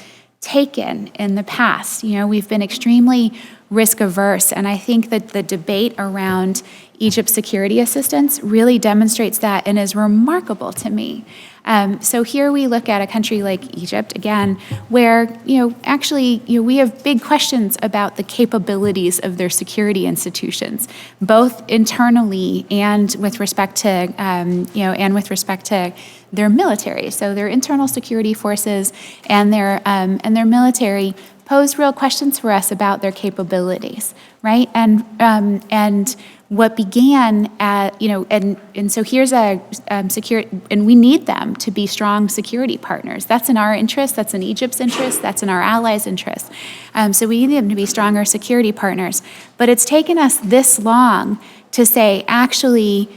taken in the past. We've been extremely risk averse, and I think that the debate around Egypt's security assistance really demonstrates that and is remarkable to me. So here we look at a country like Egypt, again, where, actually, we have big questions about the capabilities of their security institutions, both internally and with respect to, their military. So their internal security forces and their military pose real questions for us about their capabilities, right? And what began at, and so here's a security, and we need them to be strong security partners. That's in our interest, that's in Egypt's interest, that's in our allies' interest. So we need them to be stronger security partners. But it's taken us this long to say, actually,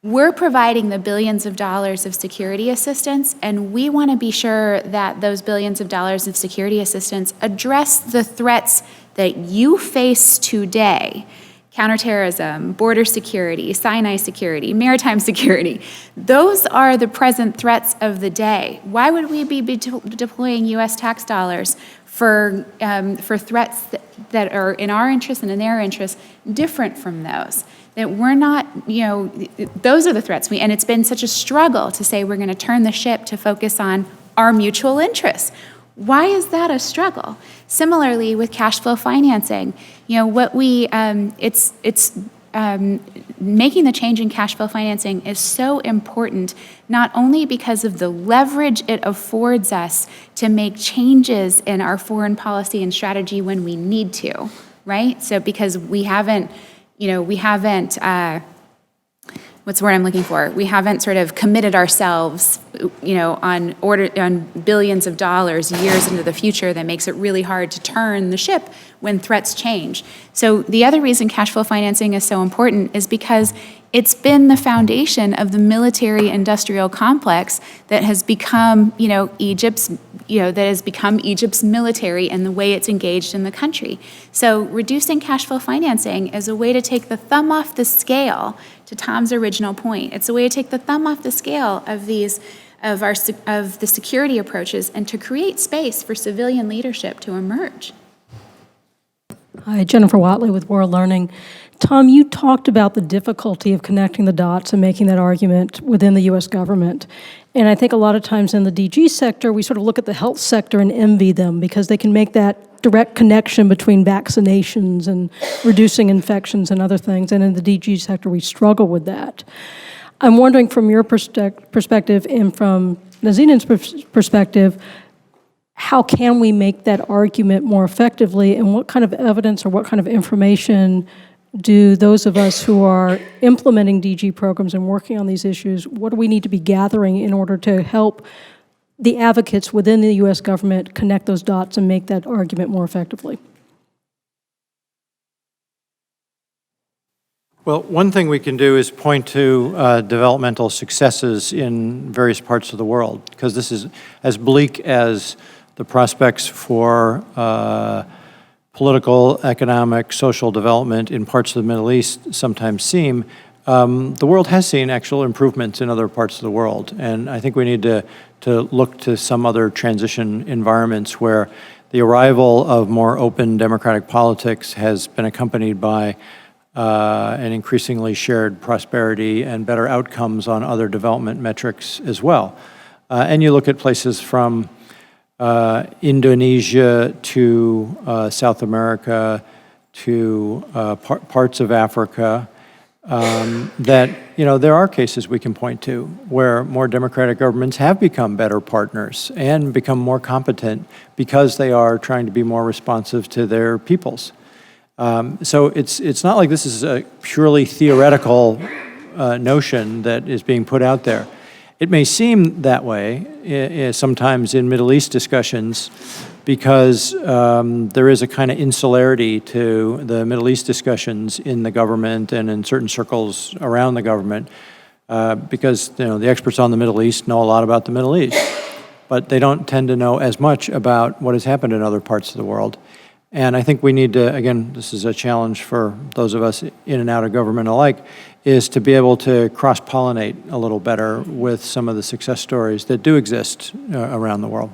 we're providing the billions of dollars of security assistance, and we want to be sure that those billions of dollars of security assistance address the threats that you face today: counterterrorism, border security, Sinai security, maritime security. Those are the present threats of the day. Why would we be deploying U.S. tax dollars for threats that are in our interest and in their interest different from those? That we're not, those are the threats. And it's been such a struggle to say we're going to turn the ship to focus on our mutual interests. Why is that a struggle? Similarly, with cash flow financing, making the change in cash flow financing is so important, not only because of the leverage it affords us to make changes in our foreign policy and strategy when we need to, right? So because we haven't, what's the word I'm looking for? We haven't sort of committed ourselves, on billions of dollars years into the future that makes it really hard to turn the ship when threats change. So the other reason cash flow financing is so important is because it's been the foundation of the military-industrial complex that has become, Egypt's military and the way it's engaged in the country. So reducing cash flow financing is a way to take the thumb off the scale, to Tom's original point. It's a way to take the thumb off the scale of the security approaches and to create space for civilian leadership to emerge. Hi, Jennifer Watley with World Learning. Tom, you talked about the difficulty of connecting the dots and making that argument within the U.S. government. And I think a lot of times in the DG sector, we sort of look at the health sector and envy them because they can make that direct connection between vaccinations and reducing infections and other things. And in the DG sector, we struggle with that. I'm wondering from your perspective and from Nazinan's perspective, how can we make that argument more effectively, and what kind of evidence or what kind of information do those of us who are implementing DG programs and working on these issues, what do we need to be gathering in order to help the advocates within the U.S. government connect those dots and make that argument more effectively? Well, one thing we can do is point to developmental successes in various parts of the world, because this is as bleak as the prospects for political, economic, social development in parts of the Middle East sometimes seem. The world has seen actual improvements in other parts of the world, and I think we need to look to some other transition environments where the arrival of more open democratic politics has been accompanied by an increasingly shared prosperity and better outcomes on other development metrics as well. And you look at places from Indonesia to South America to parts of Africa, that, there are cases we can point to where more democratic governments have become better partners and become more competent because they are trying to be more responsive to their peoples. So it's not like this is a purely theoretical notion that is being put out there. It may seem that way sometimes in Middle East discussions because there is a kind of insularity to the Middle East discussions in the government and in certain circles around the government because the experts on the Middle East know a lot about the Middle East, but they don't tend to know as much about what has happened in other parts of the world. And I think we need to, again, this is a challenge for those of us in and out of government alike, is to be able to cross-pollinate a little better with some of the success stories that do exist around the world.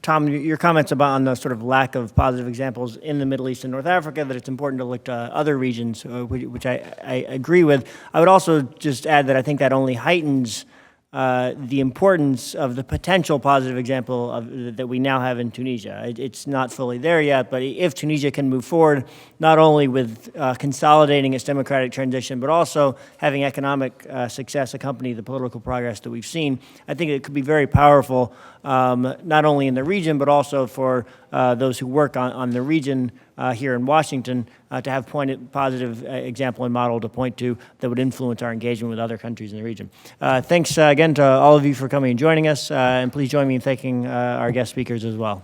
Tom, your comments about on the sort of lack of positive examples in the Middle East and North Africa, that it's important to look to other regions, which I agree with. I would also just add that I think that only heightens the importance of the potential positive example that we now have in Tunisia. It's not fully there yet, but if Tunisia can move forward, not only with consolidating its democratic transition, but also having economic success accompany the political progress that we've seen, I think it could be very powerful, not only in the region, but also for those who work on the region here in Washington to have positive example and model to point to that would influence our engagement with other countries in the region. Thanks again to all of you for coming and joining us, and please join me in thanking our guest speakers as well.